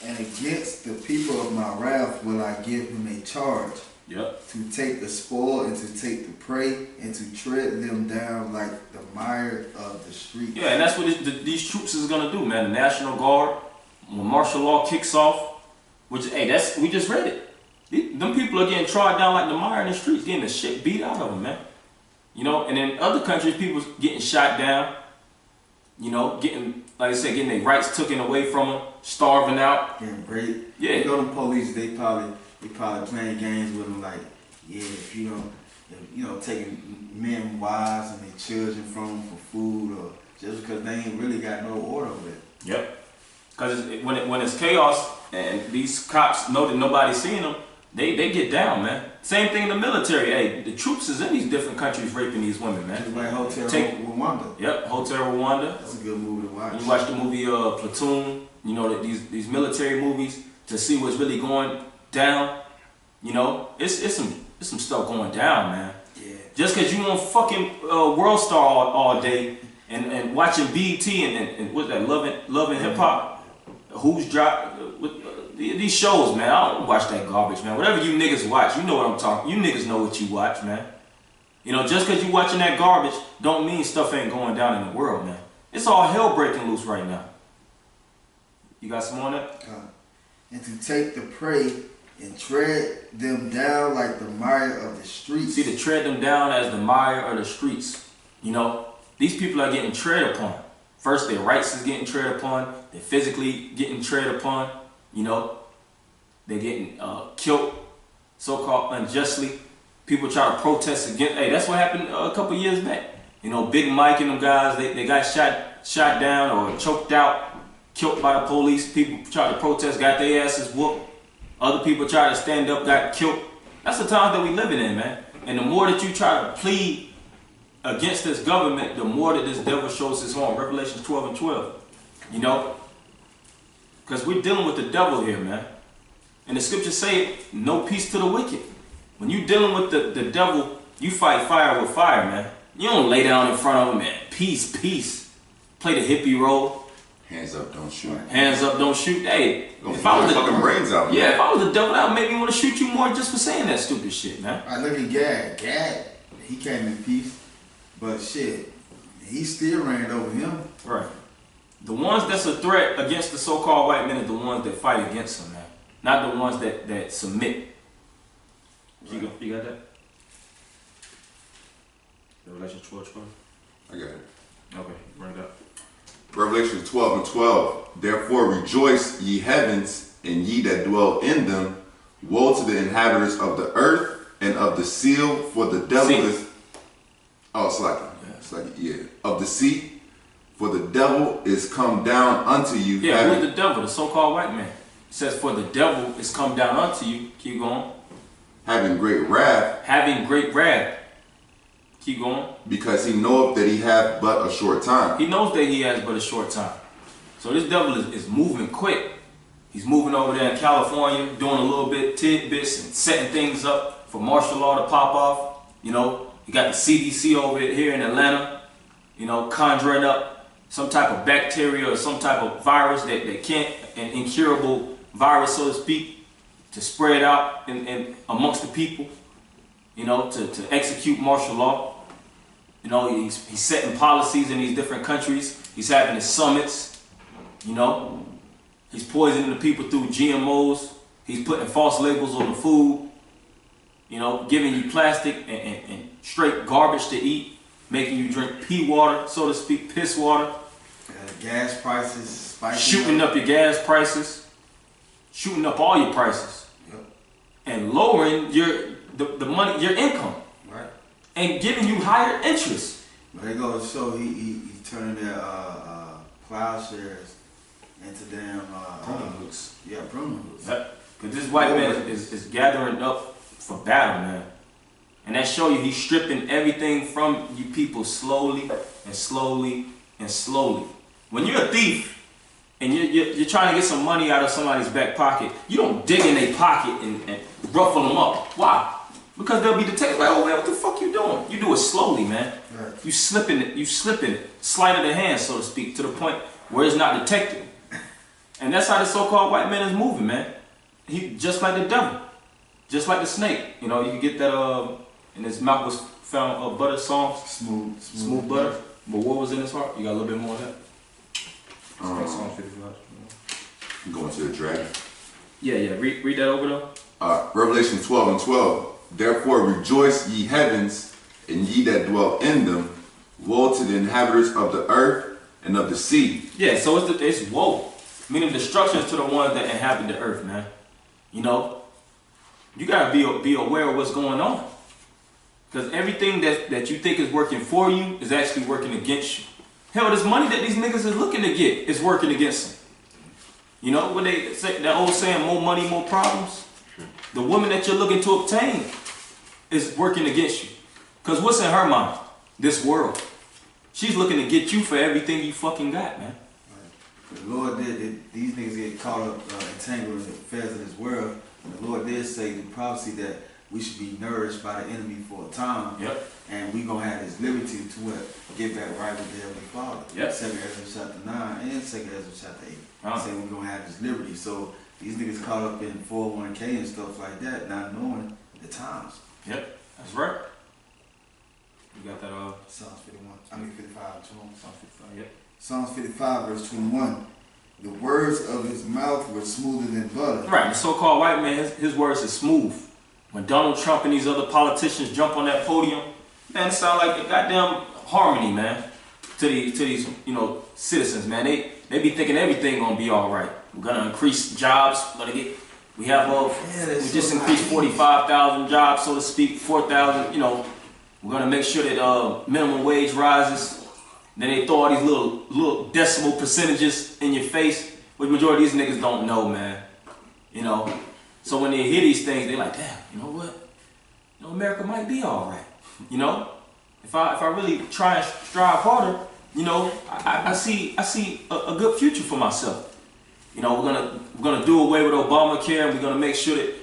[SPEAKER 2] and against the people of my wrath will I give him a charge.
[SPEAKER 1] Yep.
[SPEAKER 2] To take the spoil and to take the prey and to tread them down like the mire of the street.
[SPEAKER 1] Yeah, and that's what these troops is gonna do, man. The National Guard, when martial law kicks off, which we just read it. Them people are getting trod down like the mire in the streets, getting the shit beat out of them, man. And in other countries, people getting shot down. Getting, like I said, getting their rights taken away from them, starving out,
[SPEAKER 2] getting raped.
[SPEAKER 1] Yeah.
[SPEAKER 2] The police, they probably playing games with them, like, yeah, if you don't, taking men, wives, and their children from them for food, or just because they ain't really got no order with it.
[SPEAKER 1] Yep. Because when it's chaos and these cops know that nobody's seeing them, they get down, man. Same thing in the military. Hey, the troops is in these different countries raping these women, man.
[SPEAKER 2] Just like Hotel Rwanda.
[SPEAKER 1] Yep, Hotel Rwanda.
[SPEAKER 2] That's a good movie to watch.
[SPEAKER 1] You watch the movie Platoon, these military movies to see what's really going down. It's some stuff going down, man. Yeah. Just because you on fucking World Star all day and watching BET and what's that, Love and Hip Hop, Who's Drop, these shows, man. I don't watch that garbage, man. Whatever you niggas watch, you know what I'm talking. You niggas know what you watch, man. Just because you watching that garbage don't mean stuff ain't going down in the world, man. It's all hell breaking loose right now. You got some on that?
[SPEAKER 2] and to take the prey and tread them down like the mire of the streets.
[SPEAKER 1] See, to tread them down as the mire of the streets. You know, these people are getting tread upon. First, their rights is getting tread upon. They're physically getting tread upon. You know, they're getting killed, so-called unjustly. People try to protest against. Hey, that's what happened a couple years back. You know, Big Mike and them guys, they got shot down or choked out, killed by the police. People tried to protest, got their asses whooped. Other people tried to stand up, got killed. That's the time that we living in, man. And the more that you try to plead against this government, the more that this devil shows his horn. Revelation 12 and 12. You know? Because we're dealing with the devil here, man. And the scriptures say, no peace to the wicked. When you're dealing with the devil, you fight fire with fire, man. You don't lay down in front of him, man. Peace, peace. Play the hippie role.
[SPEAKER 4] Hands up, don't shoot.
[SPEAKER 1] Hands up, don't shoot. Hey,
[SPEAKER 4] if I was the fucking brains out,
[SPEAKER 1] yeah, if I was the devil, that would make me want to shoot you more just for saying that stupid shit, man.
[SPEAKER 2] I look at Gad. Gad, he came in peace, but shit, he still ran over him.
[SPEAKER 1] Right. The ones that's a threat against the so-called white men are the ones that fight against them, man. Not the ones that submit. Right. You got that? Revelation 12:12.
[SPEAKER 4] I got it.
[SPEAKER 1] Okay, bring it up.
[SPEAKER 4] Revelation 12 and 12. Therefore rejoice, ye heavens, and ye that dwell in them. Woe to the inhabitants of the earth and of the seal, for the devil is. Oh, it's like of the sea, for the devil is come down unto you.
[SPEAKER 1] Yeah, who's the devil? The so-called white man. It says, for the devil is come down unto you. Keep going.
[SPEAKER 4] Having great wrath.
[SPEAKER 1] Having great wrath. Keep going.
[SPEAKER 4] Because he knoweth that he hath but a short time.
[SPEAKER 1] He knows that he has but a short time. So this devil is moving quick. He's moving over there in California, doing a little bit tidbits and setting things up for martial law to pop off. You know, you got the CDC over here in Atlanta, you know, conjuring up some type of bacteria or some type of virus that can't, an incurable virus, so to speak, to spread out in amongst the people, you know, to execute martial law. You know, he's setting policies in these different countries. He's having his summits, you know. He's poisoning the people through GMOs. He's putting false labels on the food, you know, giving you plastic and straight garbage to eat, making you drink pee water, so to speak, piss water.
[SPEAKER 2] Gas prices spiking
[SPEAKER 1] shooting up your gas prices, shooting up all your prices, and lowering the money, your income.
[SPEAKER 2] Right.
[SPEAKER 1] And giving you higher interest.
[SPEAKER 2] There you go. So he turning their plowshares into damn
[SPEAKER 1] pruning hooks.
[SPEAKER 2] Yeah, pruning hooks.
[SPEAKER 1] Because this white man is gathering up for battle, man. And that show you he's stripping everything from you people slowly and slowly and slowly. When you're a thief and you're trying to get some money out of somebody's back pocket, you don't dig in their pocket and ruffle them up. Why? Because they'll be detected like, oh man, what the fuck you doing? You do it slowly, man. Right. You slipping it, sleight of the hand, so to speak, to the point where it's not detected. And that's how the so-called white man is moving, man. He just like the devil, just like the snake. You know, you can get that in his mouth was found butter song, smooth butter. But what was in his heart? You got a little bit more of that. Psalm 55.
[SPEAKER 4] Going to the dragon.
[SPEAKER 1] Yeah. Read that over though.
[SPEAKER 4] Revelation 12 and 12. Therefore rejoice, ye heavens, and ye that dwell in them. Woe to the inhabitants of the earth and of the sea.
[SPEAKER 1] Yeah, so it's woe. Meaning destruction to the ones that inhabit the earth, man. You know, you gotta be aware of what's going on. Because everything that you think is working for you is actually working against you. Hell, this money that these niggas is looking to get is working against them. You know, when they say that old saying, more money, more problems. The woman that you're looking to obtain is working against you. Because what's in her mind? This world. She's looking to get you for everything you fucking got, man.
[SPEAKER 2] Right. The Lord did, these niggas get caught up, entangled in the affairs of this world. And the Lord did say in prophecy that we should be nourished by the enemy for a time.
[SPEAKER 1] Yep.
[SPEAKER 2] And we're going to have this liberty to get back right with the Heavenly Father.
[SPEAKER 1] Yep.
[SPEAKER 2] 2 Ezra chapter 9 and 2 Ezra chapter 8. Saying we're going to have this liberty. So these niggas caught up in 401k and stuff like that, not knowing the times.
[SPEAKER 1] Yep, that's right. You got that
[SPEAKER 2] Psalms 51. I mean 55, 21.
[SPEAKER 1] Psalms 55, yep.
[SPEAKER 2] Psalms 55, verse 21. The words of his mouth were smoother than butter.
[SPEAKER 1] Right, the so-called white man, his words is smooth. When Donald Trump and these other politicians jump on that podium, man, it sounds like a goddamn harmony, man, to these citizens, man. They be thinking everything gonna be all right. We're gonna increase jobs. We just increased 45,000 jobs, so to speak, 4,000. We're gonna make sure that minimum wage rises. Then they throw all these little decimal percentages in your face, which majority of these niggas don't know, man. So when they hear these things, they like, damn, you know what? America might be all right. If I really try and strive harder, I see a good future for myself. We're gonna do away with Obamacare, and we're gonna make sure that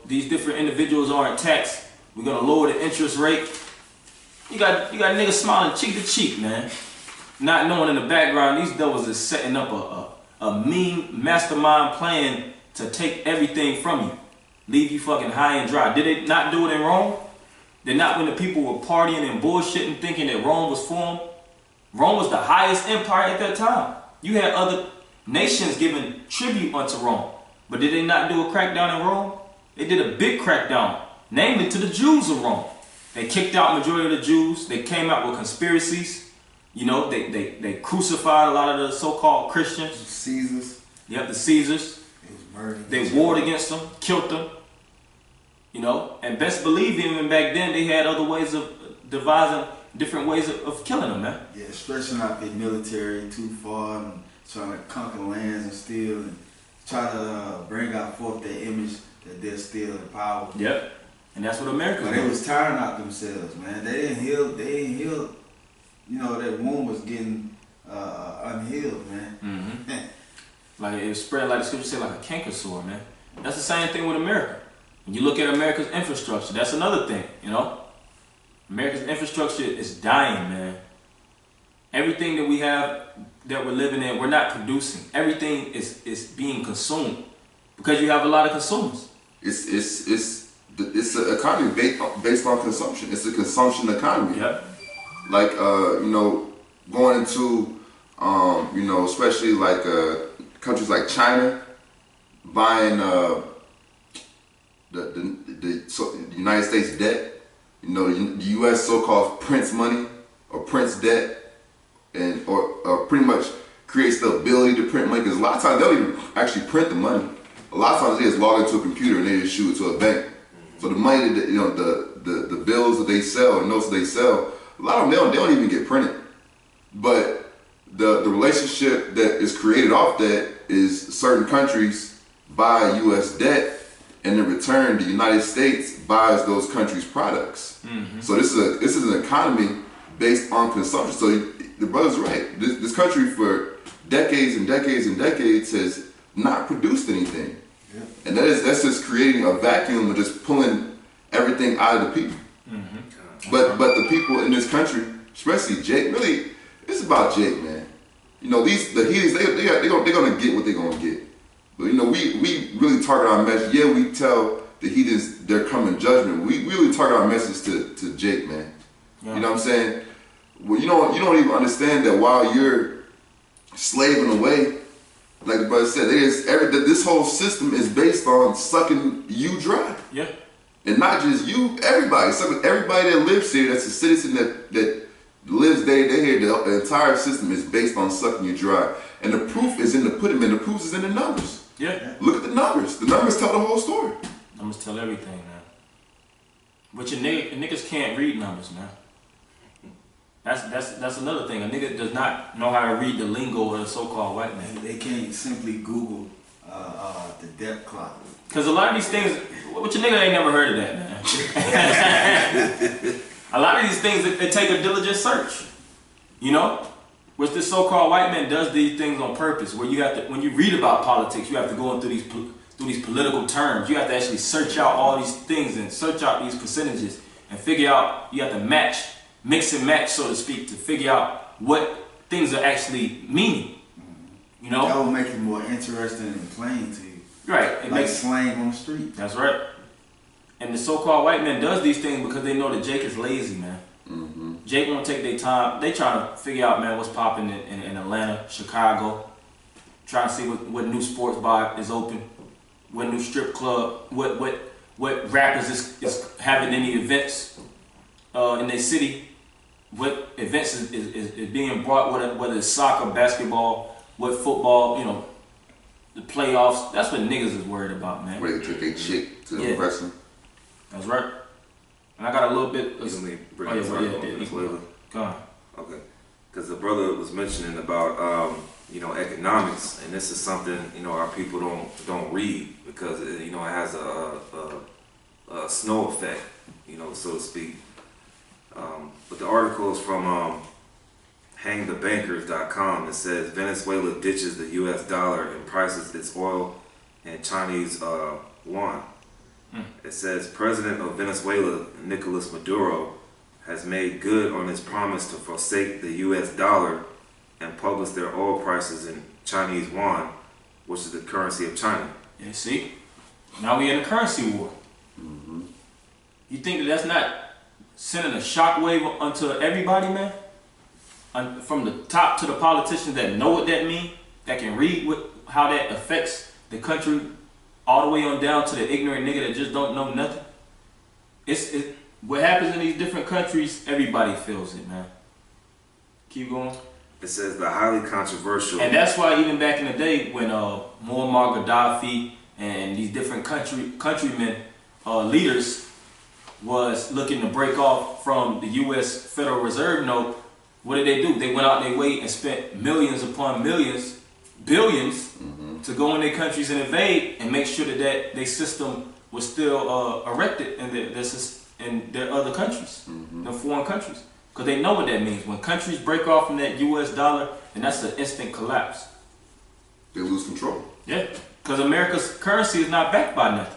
[SPEAKER 1] these different individuals aren't taxed. We're gonna lower the interest rate. You got niggas smiling cheek to cheek, man. Not knowing in the background these devils is setting up a mean mastermind plan to take everything from you, leave you fucking high and dry. Did they not do it in Rome? Did not when the people were partying and bullshitting, thinking that Rome was formed? Rome was the highest empire at that time. You had other nations giving tribute unto Rome, but did they not do a crackdown in Rome? They did a big crackdown, namely to the Jews of Rome. They kicked out majority of the Jews. They came out with conspiracies. They crucified a lot of the so-called Christians.
[SPEAKER 2] Caesars.
[SPEAKER 1] Yep, the Caesars. They warred against them, killed them. And best believe even back then they had other ways of devising different ways of killing them, man.
[SPEAKER 2] Yeah, stretching out their military too far and trying to conquer lands and steal and try to bring out forth their image that they're still in power.
[SPEAKER 1] Yep. And that's what America
[SPEAKER 2] But they was tiring out themselves, man. They didn't heal. That wound was getting unhealed, man.
[SPEAKER 1] Mm-hmm. Like it spread, like the scripture said, like a canker sore, man. That's the same thing with America. When you look at America's infrastructure, that's another thing, America's infrastructure is dying, man. Everything that we have, that we're living in, we're not producing. Everything is being consumed because you have a lot of consumers.
[SPEAKER 4] It's an economy based on consumption. It's a consumption economy.
[SPEAKER 1] Yep.
[SPEAKER 4] Like going into especially like countries like China, buying the United States debt. The U.S. so-called prints money or prints debt, and or pretty much creates the ability to print money. Because a lot of times they don't even actually print the money. A lot of times they just log into a computer and they just shoot it to a bank. So the money that the bills that they sell and notes that they sell, a lot of them they don't even get printed. But the relationship that is created off that is certain countries buy U.S. debt, and in return the United States buys those countries' products. Mm-hmm. So this is an economy based on consumption. So the brother's right. This country for decades and decades and decades has not produced anything. Yeah. And that's just creating a vacuum and just pulling everything out of the people. Mm-hmm. But the people in this country, especially Jake, really, it's about Jake, man. The Heathens, they're gonna get what they're gonna get. But we really target our message. Yeah, we tell the Heathens they're coming judgment. We really target our message to Jake, man. Yeah. You know what I'm saying? Well, you don't even understand that while you're slaving away, like the brother said, this whole system is based on sucking you dry.
[SPEAKER 1] Yeah.
[SPEAKER 4] And not just you, everybody. Everybody that lives here, that's a citizen that lives day to day here, the entire system is based on sucking you dry. And the proof is in the pudding, man. The proof is in the numbers.
[SPEAKER 1] Yeah.
[SPEAKER 4] Look at the numbers. The numbers tell the whole story.
[SPEAKER 1] Numbers tell everything, man. But your niggas can't read numbers, man. That's another thing. A nigga does not know how to read the lingo of the so-called white man.
[SPEAKER 2] They can't simply Google the depth clock.
[SPEAKER 1] Because a lot of these things, what your nigga ain't never heard of that, man. A lot of these things, they take a diligent search. Which this so-called white man does these things on purpose. Where you have to, when you read about politics, you have to go into these political terms. You have to actually search out all these things and search out these percentages and figure out. You have to mix and match, so to speak, to figure out what things are actually meaning.
[SPEAKER 2] That will make it more interesting and plain to you.
[SPEAKER 1] Right. It
[SPEAKER 2] like
[SPEAKER 1] makes
[SPEAKER 2] slang on the street.
[SPEAKER 1] That's right. And the so-called white man does these things because they know that Jake is lazy, man. Mm-hmm. Jake won't take their time. They trying to figure out, man, what's popping in Atlanta, Chicago, trying to see what new sports bar is open, what new strip club, what rappers is having any events in their city, what events is being brought, whether it's soccer, basketball, what football, you know, the playoffs. That's what niggas is worried about, man.
[SPEAKER 4] Ready to trick their chick to impress them.
[SPEAKER 1] That's right. And I got a little bit.
[SPEAKER 3] Go on. Okay, because the brother was mentioning about you know, economics, and this is something, you know, our people don't read, because it, you know, it has a snow effect, you know, so to speak. But the article is from hangthebankers.com. It says Venezuela ditches the U.S. dollar and prices its oil and Chinese yuan. It says President of Venezuela, Nicolas Maduro, has made good on his promise to forsake the U.S. dollar and publish their oil prices in Chinese yuan, which is the currency of China.
[SPEAKER 1] Yeah, see? Now we in a currency war. You think that's not sending a shockwave onto everybody, man? From the top to the politicians that know what that means, that can read how that affects the country, all the way on down to the ignorant nigga that just don't know nothing. What happens in these different countries, everybody feels it, man. Keep going.
[SPEAKER 3] It says the highly controversial.
[SPEAKER 1] And that's why even back in the day when Muammar Gaddafi and these different countrymen leaders was looking to break off from the U.S. Federal Reserve note, what did they do? They went out their way and spent millions upon millions, billions, to go in their countries and invade and make sure that their system was still erected in their other countries, in foreign countries. Because they know what that means. When countries break off from that U.S. dollar, and that's an instant collapse.
[SPEAKER 4] They lose control.
[SPEAKER 1] Yeah, because America's currency is not backed by nothing.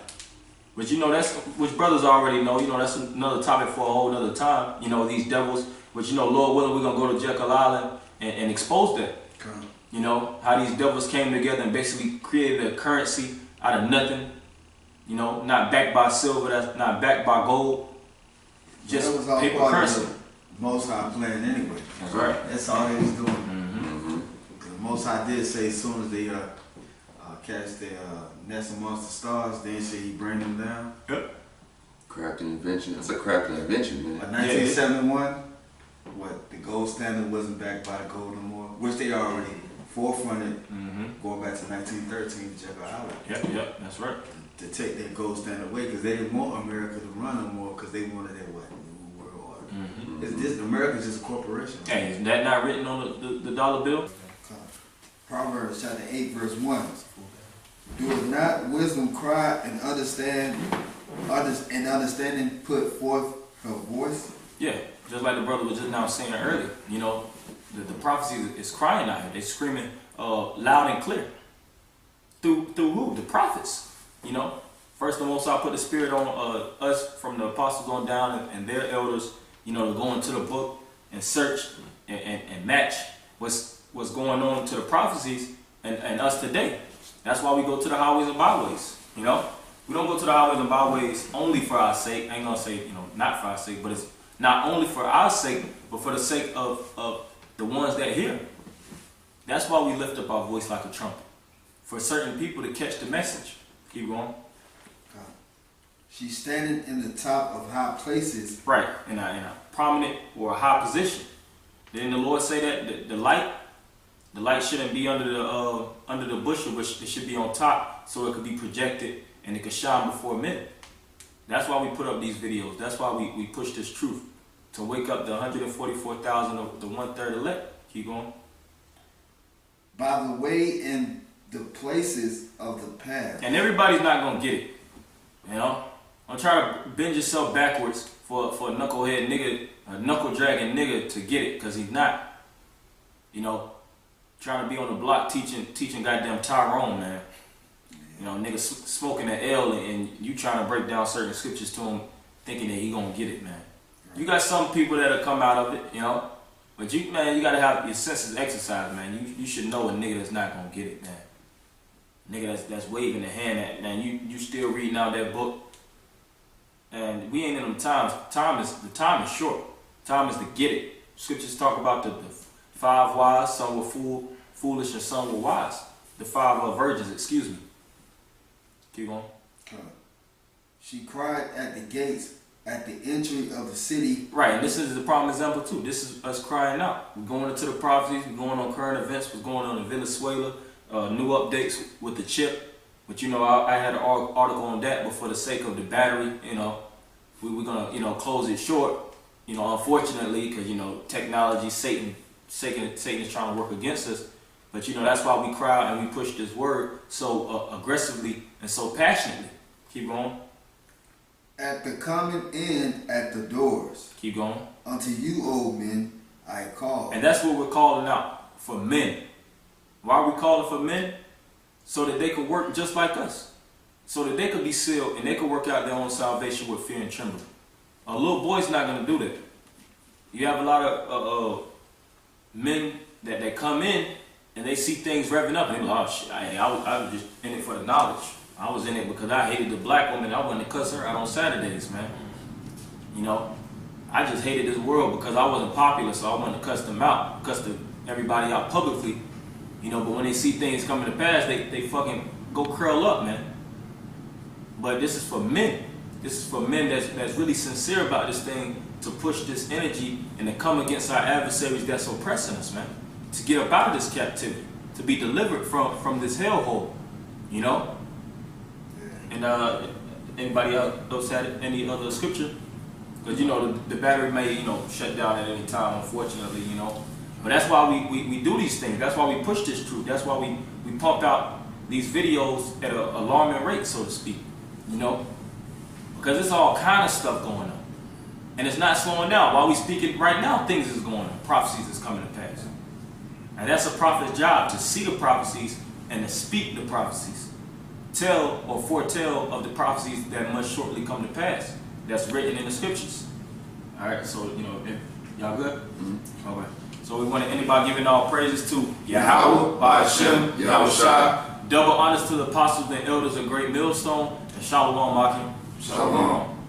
[SPEAKER 1] But you know, which brothers already know, you know, that's another topic for a whole nother time. You know, these devils, which, you know, Lord willing, we're going to go to Jekyll Island and expose that.
[SPEAKER 2] Okay.
[SPEAKER 1] You know, how these devils came together and basically created a currency out of nothing. You know, not backed by silver, that's not backed by gold. Just
[SPEAKER 2] that was all
[SPEAKER 1] paper
[SPEAKER 2] part
[SPEAKER 1] currency.
[SPEAKER 2] of the Most High plan anyway.
[SPEAKER 1] That's right.
[SPEAKER 2] That's all he was doing. The Most High did say as soon as they cast their nest amongst the stars, then should he bring them down.
[SPEAKER 1] Yep.
[SPEAKER 4] Crafting invention. That's a crafting invention, man.
[SPEAKER 2] But 1971, what, the gold standard wasn't backed by the gold no more, which they already forefronted going back to 1913 to Jekyll Island.
[SPEAKER 1] Yep, that's right.
[SPEAKER 2] To take their gold standard away, because they didn't want America to run no more, because they wanted their what, new world order. It's just, America's just a corporation.
[SPEAKER 1] Hey, is that not written on the dollar bill?
[SPEAKER 2] Proverbs chapter 8 verse 1. Do not wisdom cry and understanding put forth her voice?
[SPEAKER 1] Yeah, just like the brother was just now saying earlier. You know, the prophecy is crying out here. They're screaming loud and clear. Through who? The prophets. You know, first the Most High put the spirit on us from the apostles on down and their elders, you know, to go into the book and search and match what's going on to the prophecies and us today. That's why we go to the highways and byways. You know, we don't go to the highways and byways only for our sake. I ain't gonna say, you know, not for our sake, but it's not only for our sake, but for the sake of the ones that hear. That's why we lift up our voice like a trumpet, for certain people to catch the message. Keep going.
[SPEAKER 2] She's standing in the top of high places.
[SPEAKER 1] Right, in a prominent or a high position. Didn't the Lord say that the light shouldn't be under the bushel, but it should be on top so it could be projected and it could shine before men. That's why we put up these videos. That's why we push this truth, to wake up the 144,000 of the 1/3 elect. Keep going.
[SPEAKER 2] By the way in the places of the past.
[SPEAKER 1] And everybody's not gonna get it. You know? Don't try to bend yourself backwards for a knucklehead nigga, a knuckle dragging nigga to get it, because he's not. You know, trying to be on the block teaching goddamn Tyrone, man. You know, nigga smoking an L and you trying to break down certain scriptures to him, thinking that he gonna get it, man. You got some people that'll come out of it, you know, but you gotta have your senses exercised, man. You should know a nigga that's not gonna get it, man. Nigga that's waving the hand at, man. You still reading out that book, and we ain't in them times. The time is short. Time is to get it. Scriptures talk about the 5 wise. Some were foolish, and some were wise. the five virgins, excuse me. Keep going.
[SPEAKER 2] She cried at the gates, at the entry of the city.
[SPEAKER 1] Right, and this is the prime example too. This is us crying out. We're going into the prophecies, we're going on current events, what's going on in Venezuela, new updates with the chip. But you know, I had an article on that, but for the sake of the battery, you know, we're gonna, you know, close it short. You know, unfortunately, because you know, technology, Satan is trying to work against us. But you know, that's why we cry and we push this word so aggressively and so passionately. Keep going.
[SPEAKER 2] At the coming in at the doors.
[SPEAKER 1] Keep going.
[SPEAKER 2] Unto you, old men, I call.
[SPEAKER 1] And that's what we're calling out for men. Why are we calling for men? So that they could work just like us. So that they could be sealed and they could work out their own salvation with fear and trembling. A little boy's not going to do that. You have a lot of men that come in and they see things revving up and they're like, oh shit, I was just in it for the knowledge. I was in it because I hated the black woman. I wanted to cuss her out on Saturdays, man. You know, I just hated this world because I wasn't popular, so I wanted to cuss them out, cuss everybody out publicly. You know, but when they see things coming to pass, they fucking go curl up, man. But this is for men. This is for men that's really sincere about this thing, to push this energy and to come against our adversaries that's oppressing us, man. To get up out of this captivity, to be delivered from this hellhole, you know. And anybody else had any other scripture? Because you know the battery may, you know, shut down at any time, unfortunately, you know. But that's why we do these things. That's why we push this truth. That's why we pump out these videos at an alarming rate, so to speak, you know. Because there's all kind of stuff going on. And it's not slowing down. While we speaking right now, things is going on. Prophecies is coming to pass. And that's a prophet's job, to see the prophecies and to speak the prophecies. Tell or foretell of the prophecies that must shortly come to pass. That's written in the scriptures. Alright, so, you know, y'all good? Mm-hmm. Okay. So we want anybody giving all praises to Yahweh, Ba'ashem, Yahushua. Double honors to the apostles and elders of Great Millstone. And Shalom, Akim. Shalom.